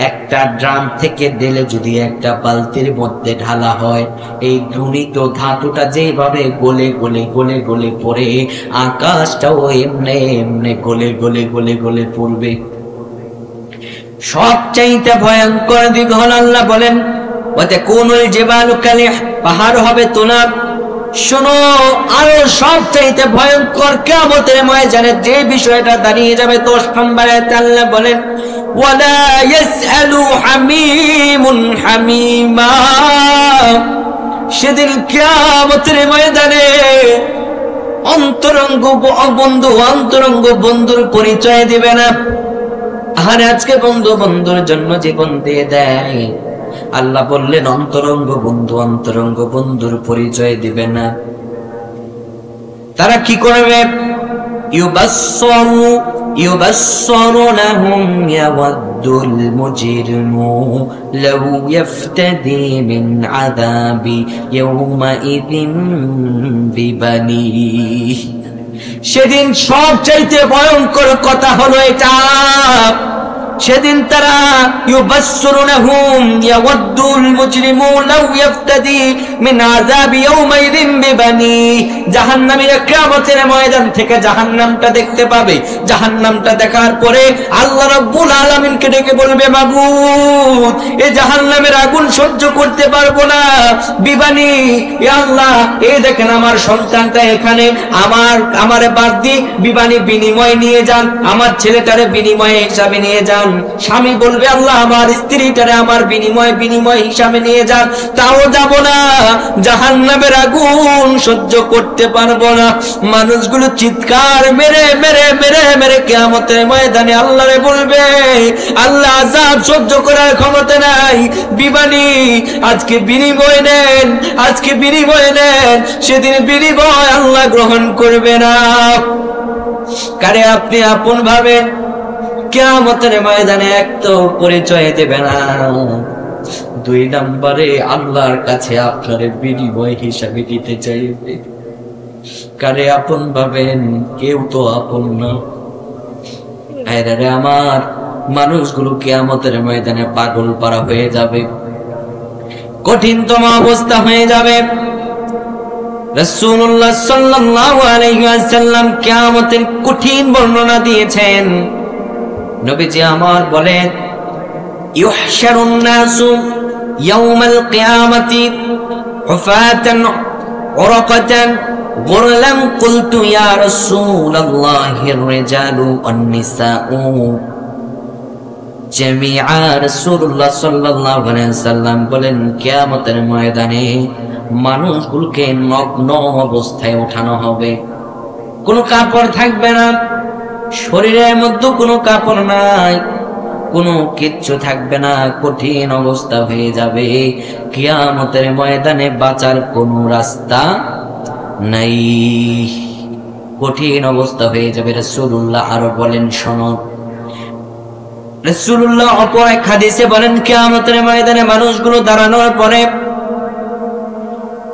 একটা ড্রাম থেকে দিলে যদি একটা বালতির মধ্যে ঢালা হয়, এই ঘূর্ণিত ধাতুটা যেভাবে গলে গলে গলে গলে পড়ে, আকাশটাও এমনি এমনি গলে গলে গলে গলে পড়বে। সবচাইতে ভয়ঙ্কর দিক হল, আল্লাহ বলেন, ওয়াতাকুনুল জিবালু কালিহ, পাহাড় হবে তুলা। শোনো, আরো সবচাইতে ভয়ঙ্কর কিয়ামতের ময়দানে যে বিষয়টা দাঁড়িয়ে যাবে, 10 নম্বরে আল্লাহ বলেন, ওয়ালা ইয়াসআলু হামিমুন হামিমা, সেদিন কিয়ামতের ময়দানে অন্তরঙ্গ বন্ধু অন্তরঙ্গ বন্ধুর পরিচয় দিবে না। আর আজকে বন্ধু বন্ধুর জন্য জীবন দিয়ে দেয়, আল্লাহ বললেন অন্তরঙ্গ বন্ধুর পরিচয় দিবে না। তারা কি করবে? ইউবাসসিরুনহুম ইয়াওয়াদ্দুল মুজরিমু লাউ ইফতাদি মিন আযাবি ইয়াওমাইযিন বিবানিহি, সেদিন সবচাইতে ভয়ঙ্কর কথা হলো এটা, সেদিন তারা ইউবাসসিরুনহুম ইয়াওয়াদ্দুল মুজরিমু লাউ ইফতাদি মিন আযাবি ইয়াউমাইযিন বিবানি। জাহান্নামীরা কিয়ামতের ময়দান থেকে জাহান্নামটা দেখতে পাবে। জাহান্নামটা দেখার পরে আল্লাহ রাব্বুল আলামিনকে ডেকে বলবে, মাবুদ এই জাহান্নামের আগুন সহ্য করতে পারবো না, বিবানি ইয়া আল্লাহ এই দেখেন আমার সন্তানটা এখানে, আমারে বাদ দিয়ে বিবানি বিনিময় নিয়ে যান, আমার ছেলেটারে বিনিময় হিসাবে নিয়ে যান। স্বামী বলবে, আল্লাহ আমার স্ত্রীটারে আমার বিনিময় হিসাবে নিয়ে যান, তাও যাব না, জাহান্নামের আগুন সহ্য করতে পারবো না। মানুষগুলো চিৎকার মেরে মেরে মেরে মেরে কিয়ামতের ময়দানে আল্লাহরে বলবে, আল্লাহ আযাব সহ্য করার ক্ষমতা নাই, বিবানি আজকে বিনিময় নেন, আজকে বিনিময় নেন। সেদিন বিনিময় আল্লাহ গ্রহণ করবে না। কারে আপনি আপন ভাবেন, কিয়ামতের ময়দানে এক তো পরিচয় দেবে না, 2 নম্বরে আল্লাহর কাছে আপনার বিনিময় হিসাবে দিতে চাইবে। কারে আপন ভাবেন, কেউ তো আপন না। আরে আমার মানুষগুলো কিয়ামতের ময়দানে পাগল পারা হয়ে যাবে, কঠিনতম অবস্থা হয়ে যাবে। রাসূলুল্লাহ সাল্লাল্লাহু আলাইহি ওয়াসাল্লাম কিয়ামতের কঠিন বর্ণনা দিয়েছেন। নবীজি আমার বলেন, ইউহশারুন নাসু ইয়াউমাল কিয়ামাতি হুফাতান উরাকাতান গুরলাম কুলতু ইয়া রাসূলুল্লাহির রিজালু ওয়ান নিসাউ জামিআ। রাসূলুল্লাহ সাল্লাল্লাহু আলাইহি ওয়াসাল্লাম বলেন, কিয়ামতের ময়দানে মানুষগুলোকে নগ্ন অবস্থায় ওঠানো হবে, কোনো কাপড় থাকবে না, শরীরের মধ্যে কোনো কাপড় নাই, কোনো কিচ্ছু থাকবে না, কঠিন অবস্থা হয়ে যাবে। কিয়ামতের ময়দানে বাঁচার কোনো রাস্তা নাই, কঠিন অবস্থা হয়ে যাবে। রাসূলুল্লাহ আরো বলেন, শোনো, রাসূলুল্লাহ অপর এক হাদিসে বলেন, কিয়ামতের ময়দানে মানুষগুলো দাঁড়ানোর পরে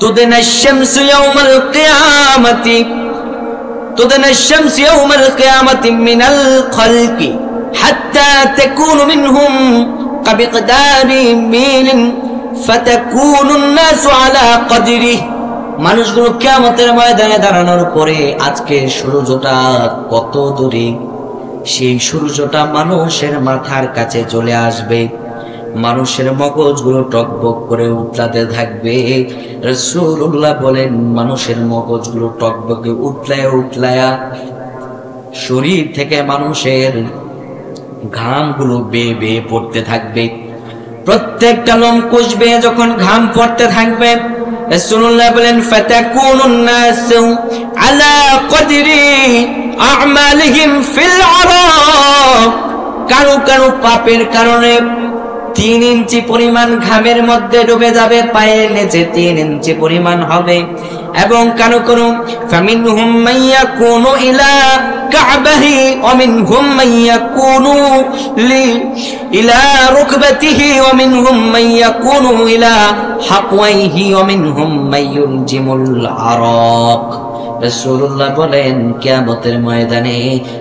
তুদনা শামসু ইয়াউমাল কিয়ামাতি তুদনা শামসু ইয়াউমাল কিয়ামাতি মিনাল খালকি হাত্তা তাকুনু মিনহুম কাবিকদারি মিলিন ফাতাকুনুন নাসু আলা কদরিহি। মানুষগুলো কিয়ামতের ময়দানে দাঁড়ানোর পরে আজকে সূর্যটা কত দূরে, সেই সূর্যটা মানুষের মাথার কাছে চলে আসবে, মানুষের মগজগুলো টকবক করে উতলাতে থাকবে। রাসূলুল্লাহ বলেন, মানুষের মগজগুলো টকবকে উতলায়া উতলায়া শরীর থেকে মানুষের ঘামগুলো বেয়ে বেয়ে পড়তে থাকবে, প্রত্যেকটা লোম কুশবে যখন ঘাম পড়তে থাকবে। রাসূলুল্লাহ বলেন, ফাতাকুনুন নাসু আলা কদরি আমালিহিম ফিল আরাক। কারো কারো পাপের কারণে 3 ইঞ্চি পরিমাণ ঘামের মধ্যে ডুবে যাবে, পায়ের নিচে 3 ইঞ্চি পরিমাণ হবে। এবং কারো কারো ফামিনহুম মাইয়াকুনু ইলা কাবাহি ওয়া মিনহুম মাইয়াকুনু ইলা রুকবাতিহি ওয়া মিনহুম মাইয়াকুনু ইলা হাকওয়াইহি ওয়া মিনহুম মাইয়ুলজিমুল আরাক। রাসূলুল্লাহ বলেন, কিয়ামতের ময়দানে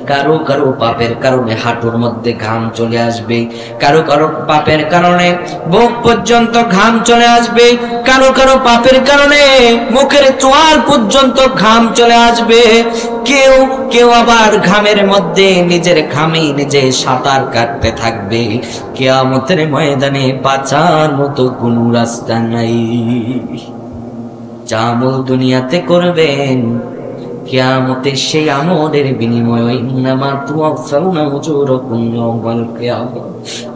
কারো কারো পাপের কারণে হাঁটুর মধ্যে ঘাম চলে আসবে, কারো কারো পাপের কারণে বুক পর্যন্ত ঘাম চলে আসবে, কারো কারো পাপের কারণে মুখের চোয়াল পর্যন্ত ঘাম চলে আসবে। কেউ কেউ আবার ঘামের মধ্যে নিজের ঘামে নিজে সাঁতার কাটতে থাকবে। কিয়ামতের ময়দানে বাঁচার মতো কোনো রাস্তা নাই। যা আমল দুনিয়াতে করবেন, কিয়ামতে সেই আমলের বিনিময় ইন্নামা তুওয়াফাউনা উজুরাকুম ইয়াওমাল কিয়ামাহ।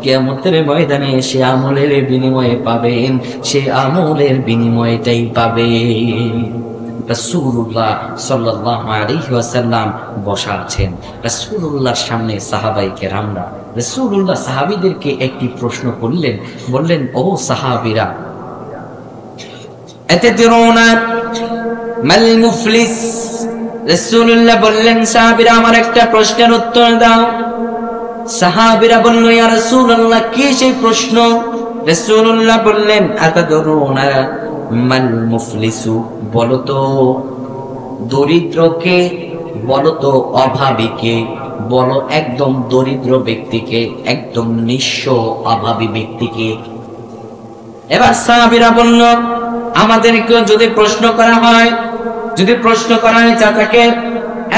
কিয়ামতের ময়দানে সেই আমলের বিনিময় পাবেন, সেই আমলের বিনিময়টাই পাবেন। রাসূলুল্লাহ সাল্লাল্লাহু আলাইহি ওয়াসাল্লাম বসা আছেন, রাসূলুল্লাহর সামনে সাহাবায়ে কেরামরা। রাসূলুল্লাহ সাহাবীদেরকে একটি প্রশ্ন করলেন, বললেন, ও সাহাবীরা, আতাদরুনা মাল মুফলিস? রাসূলুল্লাহ বললেন, সাহাবীরা আমার একটা প্রশ্নের উত্তর দাও। সাহাবীরা বলল, ইয়া রাসূলুল্লাহ কি সেই প্রশ্ন? রাসূলুল্লাহ বললেন, আতাদরুনা মাল মুফলিসু? বলো তো দরিদ্রকে, বলো তো অভাবীকে, বলো একদম দরিদ্র ব্যক্তিকে, একদম নিঃস্ব অভাবী ব্যক্তিকে। এবার সাহাবীরা বলল, আমাদেরকে যদি প্রশ্ন করা হয়, চাচাকে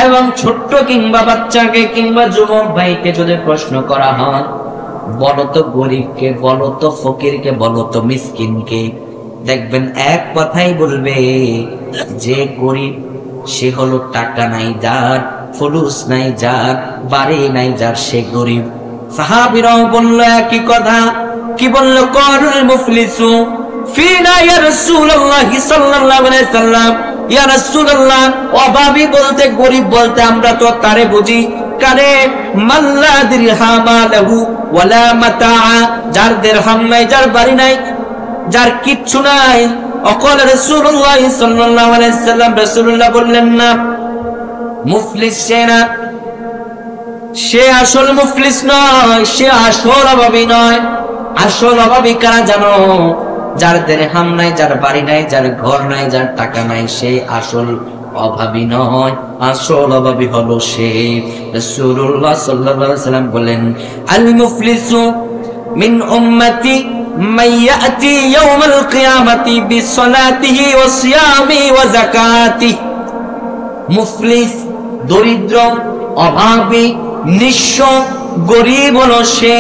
এবং ছোট্ট কিংবা বাচ্চাকে কিংবা যুবক ভাইকে যদি প্রশ্ন করা হয়, বলো তো গরিবকে, বলো তো ফকিরকে, বলো তো মিসকিনকে, দেখবেন এক কথাই বলবে যে গরিব সে হলো টাকা নাই যার, ফুলুস নাই যার, বাড়ি নাই যার, সে গরিব। সাহাবীরাও বলল একই কথা। কি বলল? কারুল মুফলিসু ফিনা ইয়া রাসূলুল্লাহ সাল্লাল্লাহু আলাইহি সাল্লাম, ইয়া রাসূলুল্লাহ, অভাবী বলতে গরিব বলতে আমরা তো তারে বুঝি কারে মাল্লা দিরহামা লাহু ওয়ালা মাতাআ, যার দিরহাম নাই, যার বাড়ি নাই, যার কিচ্ছু নাই। অকল রাসূলুল্লাহ সাল্লাল্লাহু আলাইহি সাল্লাম, রাসূলুল্লাহ বললেন না, মুফলিস সে না, সে আসল মুফলিস নয়, সে আসল অভাবী নয়। আসল অভাবী কারা জানো? যার দিরহাম নাই, যার বাড়ি নাই, যার ঘর নাই, যার টাকা নাই, সে আসল অভাবী নয়। আসল অভাবী হলো সে। রাসূলুল্লাহ সাল্লাল্লাহু আলাইহি সাল্লাম বলেন, আল মুফলিসু মিন উম্মতি মান ইয়াতি ইয়াউমাল কিয়ামাতি বিসসালাতিহি ওয়া সিয়ামিহি ওয়া যাকাতিহি। মুফলিস, দরিদ্র, অভাবী, নিঃস্ব, গরিব হলো সে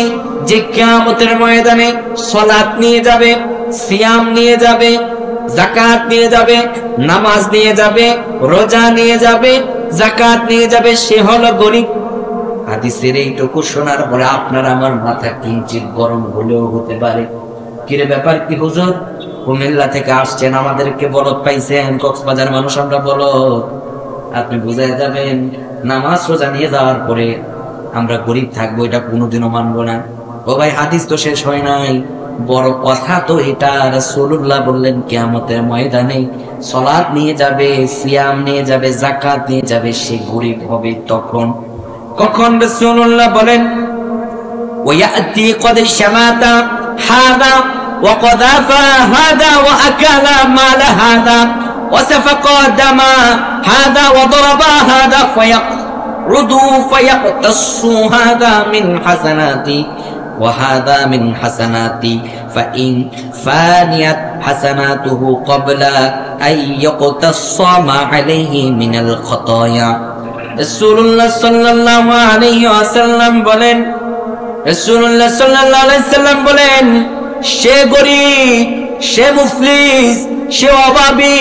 যে কিয়ামতের ময়দানে সালাত নিয়ে যাবে, সিয়াম নিয়ে যাবে, যাকাত নিয়ে যাবে, নামাজ নিয়ে যাবে, রোজা নিয়ে যাবে, যাকাত নিয়ে যাবে, সে হলো গরিব। হাদিসের এইটুকু শোনার পরে আপনার আমার মাথা কিঞ্চিত গরম হলেও হতে পারে। কিরে ব্যাপার কি হুজুর? কুমিল্লা থেকে আসছেন, আমাদেরকে বলদ পাইছেন, কক্সবাজার মানুষ আমরা বলদ। আপনি বুঝাই যাবেন নামাজ রোজা নিয়ে যাওয়ার পরে আমরা গরিব থাকবো, এটা কোনোদিনও মানবো না। ও ভাই, হাদিস তো শেষ হয় নাই, বড় কথা তো এটা। রাসূলুল্লাহ বললেন কিয়ামতের ময়দানে সালাত নিয়ে যাবে, সিয়াম নিয়ে যাবে, যাকাত নিয়ে যাবে, সে গরিব হবে। তখন কখন? রাসূলুল্লাহ বলেন, ওয়ায়াতি কদ শামাতা হাদা ওয়া কদাফা হাদা ওয়া আকালা মাল হাদা ওয়া সাফাকা দামা হাদা ওয়া দারাবা হাদা ফায়ারুদু ফায়াকতাসু হাদা মিন হাসানাতি وهذا من حسناتي فإن فانيت حسناته قبل أن يقتص ما عليه من الخطايا। রাসূলুল্লাহ সাল্লাল্লাহু আলাইহি ওয়াসাল্লাম বলেন, রাসূলুল্লাহ সাল্লাল্লাহু আলাইহি ওয়াসাল্লাম বলেন, সে গরিব, সে মুফলিস, সে অভাবী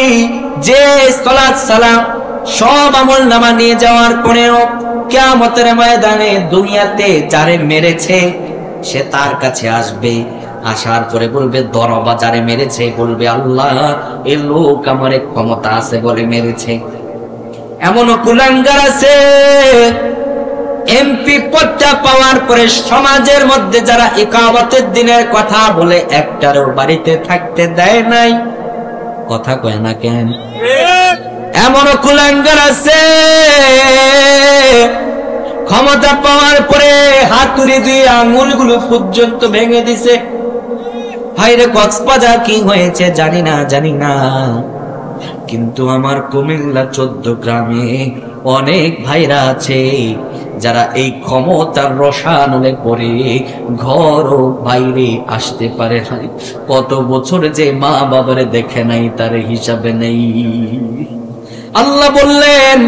যে সালাত সালাম সব আমলনামা নিয়ে যাওয়ার পরেও কিয়ামতের ময়দানে দুনিয়াতে যারে মেরেছে সে তার কাছে আসবে, আসার পরে বলবে, দরবা যারে মেরেছে বলবে, আল্লাহ এই লোক আমার ক্ষমতা আছে বলে মেরেছে। এমনও কুলাঙ্গার আছে এমপি পদটা পাওয়ার পরে সমাজের মধ্যে যারা ইকামতের দিনের কথা বলে একটারও বাড়িতে থাকতে দেয় নাই। কথা কয় না কেন? এমনও কুলাঙ্গার আছে ক্ষমতা পাওয়ার পরে হাতুড়ি দিয়ে আঙুলগুলো পর্যন্ত ভেঙে দিছে। ভাইরে, কক্সবাজার কি হয়েছে জানি না, কিন্তু আমার কুমিল্লা 14 গ্রামে অনেক ভাইরা আছে যারা এই ক্ষমতার রসায়নে পড়ে ঘর ও বাইরে আসতে পারে না। কত বছর যে মা বাবারে দেখে নাই তার হিসাবে নেই। আল্লাহ বললেন,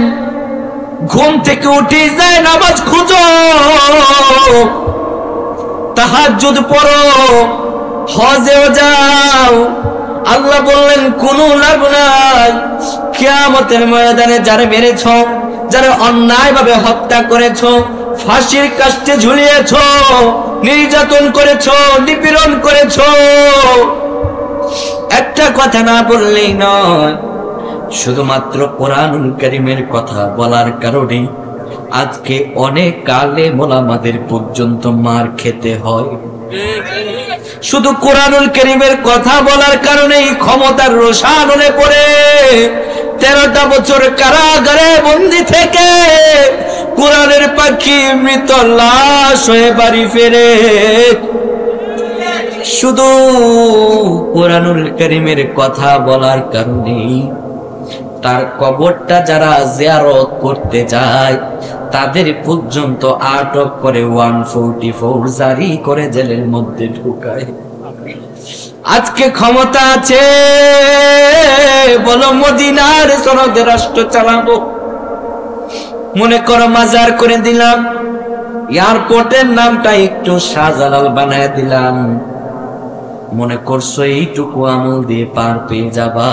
ঘুম থেকে উঠে যায় নামাজ খুঁজো, তাহাজ্জুদ পড়ো, হজেও যাও। আল্লাহ বললেন কোনো লাভ নাই। কিয়ামতের ময়দানে যারা মেরেছ, যারা অন্যায় ভাবে হত্যা করেছ, ফাঁসির কাস্টে ঝুলিয়েছ, নির্যাতন করেছ, নিপীড়ন করেছ, একটা কথা না বললেই নয়, শুধুমাত্র কোরআনুল কারীমের কথা বলার কারণে আজকে অনেক আলেম ওলামাদের পর্যন্ত মার খেতে হয়। শুধু কোরআনুল কারীমের কথা বলার কারণেই ক্ষমতার রোষানলে পড়ে 13টা বছর কারাগারে বন্দী থেকে কোরআনের পাখি মৃত লাশ হয়ে বাড়ি ফেরে। শুধু কোরআনুল কারীমের কথা বলার কারণেই তার কবরটা যারা জিয়ারত করতে যায় তাদের পর্যন্ত আটক করে 144 জারি করে জেলের মধ্যে ঢুকায়। আজকে ক্ষমতা আছে, বলো মদিনার সনদে রাষ্ট্র চালাবো, মনে করো মাজার করে দিলাম, এয়ারপোর্টের নামটা একটু শাহজালাল বানায় দিলাম, মনে করছো এইটুকু আমল দিয়ে পার পেয়ে যাবা।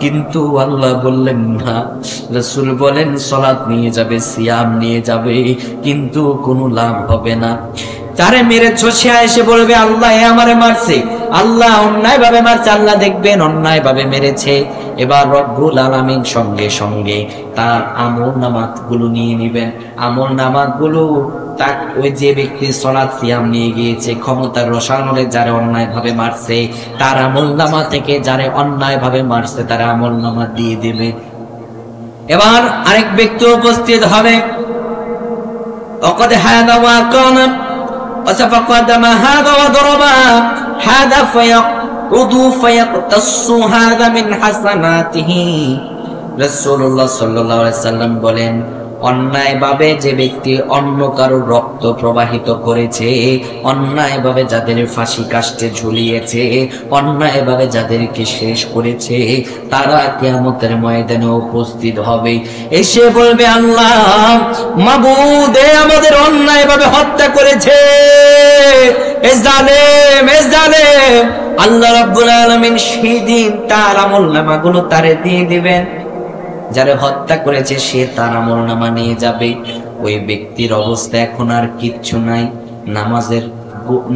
কিন্তু আল্লাহ বললেন না, রাসূল বলেন সালাত নিয়ে যাবে, সিয়াম নিয়ে যাবে, কিন্তু কোনো লাভ হবে না। তারে মেরেছো, সে এসে বলবে আল্লাহ আমারে মারছে, আল্লাহ অন্যায় ভাবে মারছে, আল্লাহ দেখবেন অন্যায় ভাবে মেরেছে। এবার রব্বুল আলামিন সঙ্গে সঙ্গে তার আমল নামাত গুলো নিয়ে নিবেন। আমল নামাত গুলো তার ওই যে ব্যক্তি সালাত সিয়াম নিয়ে গিয়েছে, ক্ষমতার রসায়নে যারা অন্যায় ভাবে মারছে তার আমল নামা থেকে যারা অন্যায় ভাবে মারছে তার আমল নামা দিয়ে দেবে। এবার আরেক ব্যক্তি উপস্থিত হবে, وقد هذا وقال وسفك دم هذا وضرب هذا فيقعد فيقتص هذا من حسناته। রাসূলুল্লাহ সাল্লাল্লাহু আলাইহি সাল্লাম বলেন, অন্যায় ভাবে যে ব্যক্তি অন্য কারোর রক্ত প্রবাহিত করেছে, অন্যায় ভাবে যাদের ফাঁসি কাস্টে ঝুলিয়েছে, অন্যায় ভাবে যাদেরকে শেষ করেছে, তারা কিয়ামতের ময়দানে উপস্থিত হবে, এসে বলবে আল্লাহ মাবুদ আমাদের অন্যায় ভাবে হত্যা করেছে, এ জালেম এ জালেম। আল্লাহ রাব্বুল আলামিন সেদিন তার আমলনামাগুলো তারে দিয়ে দিবেন, যারা হত্যা করেছে সে তার আমলনামা নিয়ে যাবে। ওই ব্যক্তির অবস্থা এখন আর কিচ্ছু নাই।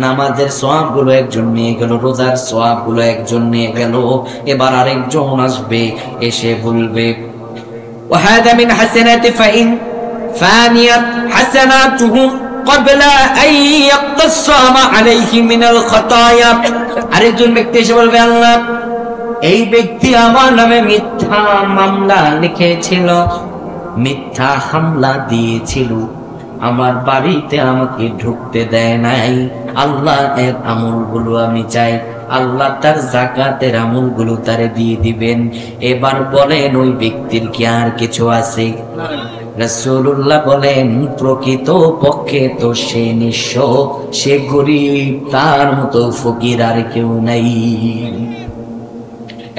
নামাজের সওয়াব গুলো একজন নিয়ে গেল, রোজার সওয়াব গুলো একজন নিয়ে গেল, এবার আরেকজন আসবে, এসে বলবে ওয়াহাদা মিন হাসানাতি ফাইন ফানিয়াত হাসানাতুহু ক্বাবলা আন ইয়াকতাসা মা আলাইহি মিনাল খাতায়া। আরেকজন ব্যক্তি এসে বলবে আল্লাহ এই ব্যক্তি আমার নামে মিথ্যা মামলা লিখেছিল, মিথ্যা হামলা দিয়েছিল, আমার বাড়িতে আমাকে ঢুকতে দেয় নাই, আল্লাহ এর আমলগুলো আমি চাই। আল্লাহ তার যাকাতের আমলগুলো তারে দিয়ে দিবেন। এবার বলেন ওই ব্যক্তির কি আর কিছু আছে? রাসূলুল্লাহ বলেন প্রকৃত পক্ষে তো সে নিঃস্ব, সে গরিব, তার মতো ফকির আর কেউ নাই।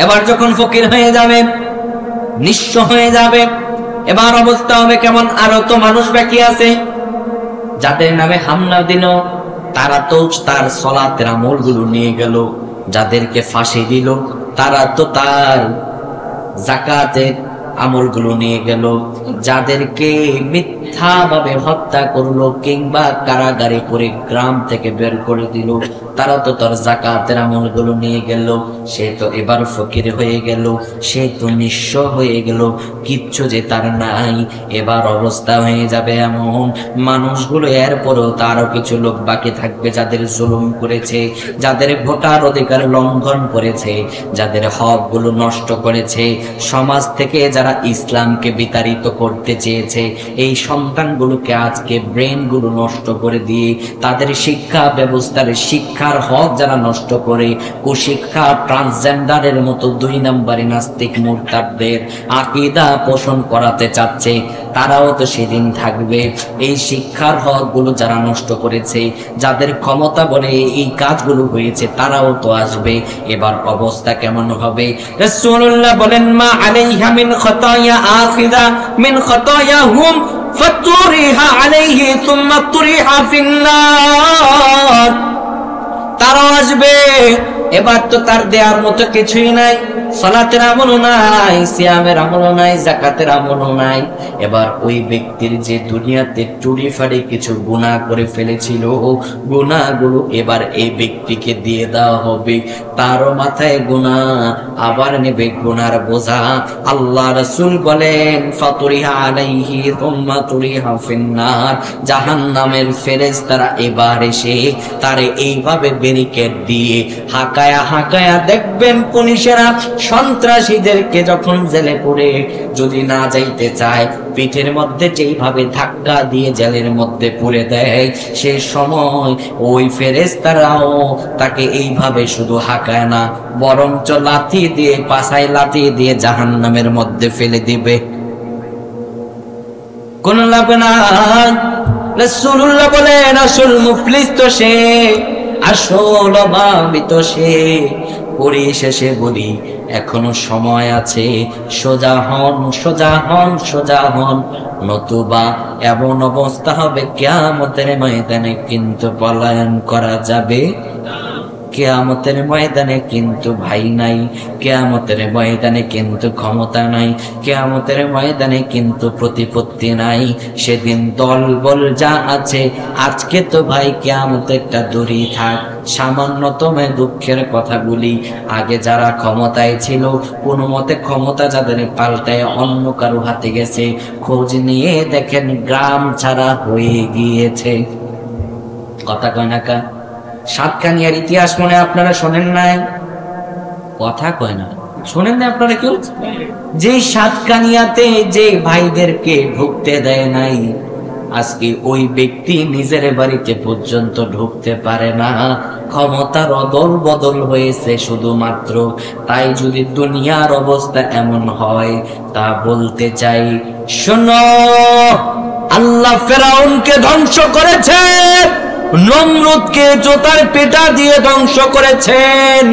এবার যখন ফকির হয়ে যাবে, নিঃস্ব হয়ে যাবে, এবার অবস্থা হবে কেমন? আরো তো মানুষ বাকি আছে যাদের নামে হামলা দিল, তারা তো তার সালাতের আমলগুলো নিয়ে গেল, যাদেরকে ফাঁসি দিল তারা তো তার যাকাতের আমলগুলো নিয়ে গেল, যাদেরকে মিথ্যা ভাবে হত্যা করলো কিংবা কারাগারে করে গ্রাম থেকে বের করে দিল তারা তো তার যাকাতের আমলগুলো নিয়ে গেল। সে তো এবার ফকির হয়ে গেল, সে তো নিঃস্ব হয়ে গেল, কিচ্ছু যে তার নাই। এবার অবস্থা হয়ে যাবে এমন, মানুষগুলো এরপরও তারও কিছু লোক বাকি থাকবে যাদের জুলুম করেছে, যাদের ভোটার অধিকার লঙ্ঘন করেছে, যাদের হক গুলো নষ্ট করেছে, সমাজ থেকে যারা ইসলামকে বিতাড়িত করতে চেয়েছে, এই সন্তানগুলোকে আজকে ব্রেন গুলো নষ্ট করে দিয়ে তাদের শিক্ষা ব্যবস্থার শিক্ষার হক যারা নষ্ট করে, কুশিক্ষা ট্রান্সজেন্ডারের মতো 2 নম্বরী নাস্তিক মুরতাদদের আকীদা পোষণ করাতে চাচ্ছে, তারাও তো সেদিন থাকবে। এই শিক্ষার হক গুলো যারা নষ্ট করেছে, যাদের ক্ষমতা বলে এই কাজগুলো হয়েছে, তারাও তো আসবে। এবার অবস্থা কেমন হবে? রাসূলুল্লাহ বলেন মা আলাইহা মিন খাতায়া আখিদা মিন খাতায়াহুম ফাতুরিহা আলাইহি সুম্মা তুরিহা ফিন্নার। তারা আসবে, এবার তো তার দেওয়ার মতো কিছুই নাই, সালাতের আমলও নাই, সিয়ামের আমলও নাই, যাকাতের আমলও নাই। এবার ওই ব্যক্তির যে দুনিয়াতে চুরি ফাড়ি কিছু গুনাহ করে ফেলেছিল, গুনাহগুলো এবার এই ব্যক্তিকে দিয়ে দেওয়া হবে। তারও মাথায় গুনাহ, আবার নেবে গুনার বোঝা। আল্লাহ রাসূল বলেন ফাতুরিহা আলাইহি সুম্মা তুরিহা ফিন্নার। জাহান্নামের ফেরেশতারা এবার এসে তারে এইভাবে ব্যারিকেড দিয়ে হাকায়া হাকায়া দেখবেন পুলিশেরা সন্ত্রাসীদেরকে যখন জেলে পড়ে যদি না যাইতে চায়, পিঠের মধ্যে যেইভাবে ধাক্কা দিয়ে জেলের মধ্যে পুরে দেয়, সে সময় ওই ফেরেশতারাও তাকে এইভাবে শুধু হাঁকায় না, বরঞ্চ লাথি দিয়ে, পাছায় লাথি দিয়ে জাহান্নামের মধ্যে ফেলে দিবে। কোন লাভ নাই। রাসূলুল্লাহ বলেন, আসল মুফলিস তো সে, আসল অভাবী তো সে। পরিশেষে বলি, এখনো সময় আছে, সোজা হন, সোজা হন, সোজা হন, নতুবা এমন অবস্থা হবে কিয়ামতের ময়দানে কিন্তু পলায়ন করা যাবে। কিয়ামতের ময়দানে কিন্তু ভাই নাই, কিয়ামতের ময়দানে কিন্তু ক্ষমতা নাই, কিয়ামতের ময়দানে কিন্তু প্রতিপত্তি নাই। সেদিন দল বল যা আছে, আজকে তো ভাই কিয়ামতেরটা দূরেই থাক। সামান্যতম দুঃখের কথা বলি, আগে যারা ক্ষমতায় ছিল, কোনো মতে ক্ষমতা যাদের পাল্টায় অন্য কারো হাতে গেছে, খোঁজ নিয়ে দেখেন গ্রাম ছাড়া হয়ে গিয়েছে। কথা কয় না কা? সাতকানিয়ার ইতিহাস মনে আপনারা শোনেন নাই? কথা কয় না, শোনেন না আপনারা কেউ? যে সাতকানিয়াতে যে ভাইদেরকে ঢুকতে দেয় নাই, আজকে ওই ব্যক্তি নিজের বাড়িতে পর্যন্ত ঢুকতে পারে না। ক্ষমতার অদল বদল হয়েছে শুধুমাত্র তাই। যদি দুনিয়ার অবস্থা এমন হয়, তা বলতে চাই, শোনো, আল্লাহ ফেরাউনকে ধ্বংস করেছেন, নমরুদকে জোতার পেটা দিয়ে ধ্বংস করেছেন।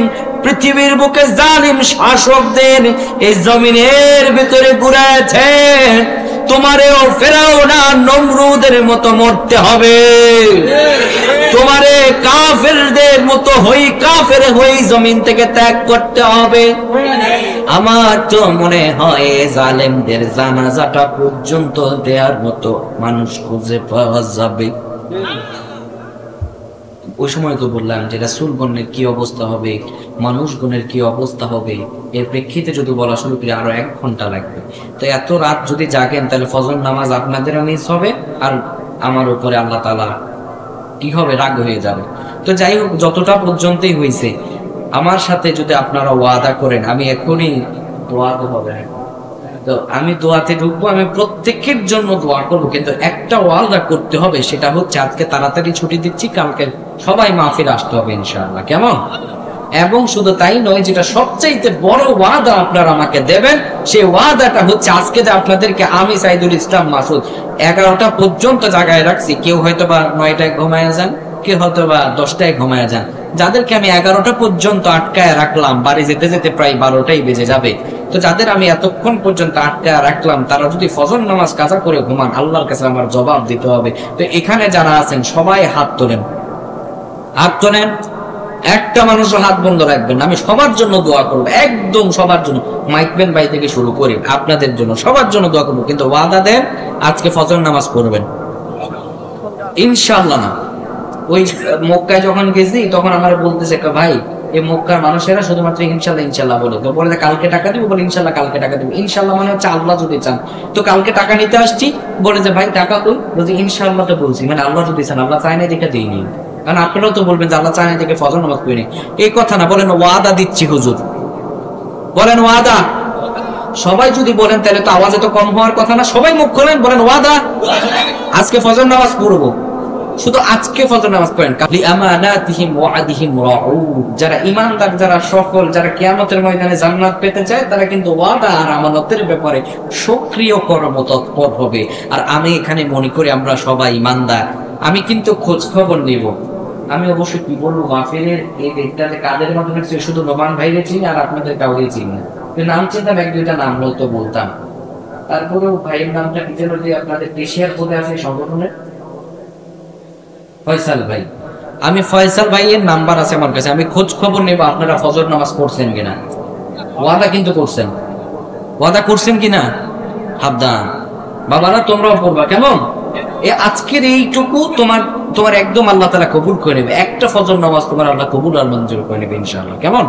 পৃথিবীর বুকে জালিম শাসকদের এই জমিনের ভিতরে ঘুরেছেন। তোমারেও ফেরাউন আর নমরুদের মতো মরতে হবে, তোমারে কাফেরদের মতো কাফের হই জমিন থেকে ত্যাগ করতে হবে। আমার তো মনে হয় জালেমদের জানাজাটা পর্যন্ত দেওয়ার মতো মানুষ খুঁজে পাওয়া যাবে। ওই সময় তো বললাম যে রাসূলগণের কি অবস্থা হবে, মানুষগণের কি অবস্থা হবে, এর প্রেক্ষিতে যদি বলা শুরু করি আরো 1 ঘন্টা লাগবে। তো এত রাত যদি জাগেন, তাহলে ফজর নামাজ আপনাদেরও মিস হবে, আর আমার উপরে আল্লাহ তাআলা কি হবে, রাগ হয়ে যাবে। তো যাই হোক, যতটা পর্যন্তই হয়েছে, আমার সাথে যদি আপনারা ওয়াদা করেন, আমি এখনই দোয়া তো হবে, তো আমি দোয়াতে ঢুকবো, আমি প্রত্যেকের জন্য দোয়া করবো, কিন্তু একটা ওয়াদা করতে হবে, সেটা হচ্ছে আজকে তাড়াতাড়ি ছুটি দিচ্ছি, কালকে সবাই মাহফিল আসতে হবে ইনশাআল্লাহ, কেমন? এবং শুধু তাই নয়, যেটা সবচাইতে বড় ওয়াদা আপনারা আমাকে দেবেন, সেই ওয়াদাটা হচ্ছে আজকে যে আপনাদেরকে আমি সাইদুল ইসলাম মাসুদ 11টা পর্যন্ত জায়গায় রাখছি। কেউ হয়তো বা 9টায় ঘুমায় যান, কেউ হয়তো বা 10টায় ঘুমায় যান। যাদেরকে আমি 11টা পর্যন্ত আটকায় রাখলাম, বাড়ি যেতে যেতে প্রায় 12টাই বেজে যাবে। তো যাদের আমি এতক্ষণ পর্যন্ত আটকায় রাখলাম, তারা যদি ফজর নামাজ কাজা করে ঘুমান, আল্লাহর কাছে আমার জবাব দিতে হবে। তো এখানে যারা আছেন সবাই হাত তোলেন, হাত তোলেন, একটা মানুষও হাত বন্ধ রাখবেন। আমি সবার জন্য দোয়া করবো, একদম সবার জন্য, মাইকবেন ভাই থেকে শুরু করি, আপনাদের জন্য, সবার জন্য দোয়া করবো। কিন্তু ওয়াদা দেন আজকে ফজর নামাজ পড়বেন ইনশাআল্লাহ। না, ওই মক্কায় যখন গেছি তখন আমার বলতেছে, ভাই এই মক্কার মানুষেরা শুধুমাত্র ইনশাল্লাহ ইনশাল্লাহ বলে, তো বলে কালকে টাকা দিব, বলে ইনশাল্লাহ কালকে টাকা দিব। ইনশাল্লাহ মানে হচ্ছে আল্লাহ যদি চান। তো কালকে টাকা নিতে আসছি, বলে যে ভাই টাকা কই, বলছি ইনশাল্লাহ তো বলছি, মানে আল্লাহ যদি চান, আল্লাহ চায় না দেখে দিইনি। কারণ আপনারাও তো বলবেন যে আল্লাহ চায় না দেখে ফজর নামাজ পড়িনি, এই কথা না, বলেন ওয়াদা দিচ্ছি হুজুর, বলেন ওয়াদা। সবাই যদি বলেন তাহলে তো আওয়াজে তো কম হওয়ার কথা না, সবাই মুখ খোলেন, বলেন ওয়াদা, আজকে ফজর নামাজ পড়বো। শুধু আজকে ফজর নামাজ পড়েন। যারা ইমানদার, যারা সফল, যারা কিয়ামতের ময়দানে জান্নাত পেতে চায়, তারা কিন্তু ওয়াদা আর আমানতের ব্যাপারে সক্রিয় কর্মতৎপর হবে। আর আমি এখানে মনে করি আমরা সবাই ইমানদার। আমি কিন্তু খোঁজ খবর নিব। আমি অবশ্যই কি বলবো, মাহফিলের এই দিকটাতে কাদের মাধ্যমে শুধু নোমান ভাইরে চিনি আর আপনাদের কাউকে চিনি না। নাম চিনতাম, 1-2টা নাম হয়তো বলতাম। তারপরেও ভাইয়ের নামটা কি যেন যে আপনাদের দেশের পদে আছে সংগঠনের ফয়সাল ভাই। আমি ফয়সাল ভাইয়ের নাম্বার আছে আমার কাছে, আমি খোঁজ খবর নেব আপনারা ফজর নামাজ পড়ছেন কিনা। ওয়াদা কিন্তু করছেন, ওয়াদা করছেন কিনা? সাবধান বাবারা, তোমরাও পড়বা, কেমন? আজকের এইটুকু তোমার একদম আল্লাহ তাআলা কবুল করে নেবে। একটা ফজর নামাজ তোমার আল্লাহ কবুল আর মঞ্জুর করে নেবে ইনশাআল্লাহ, কেমন?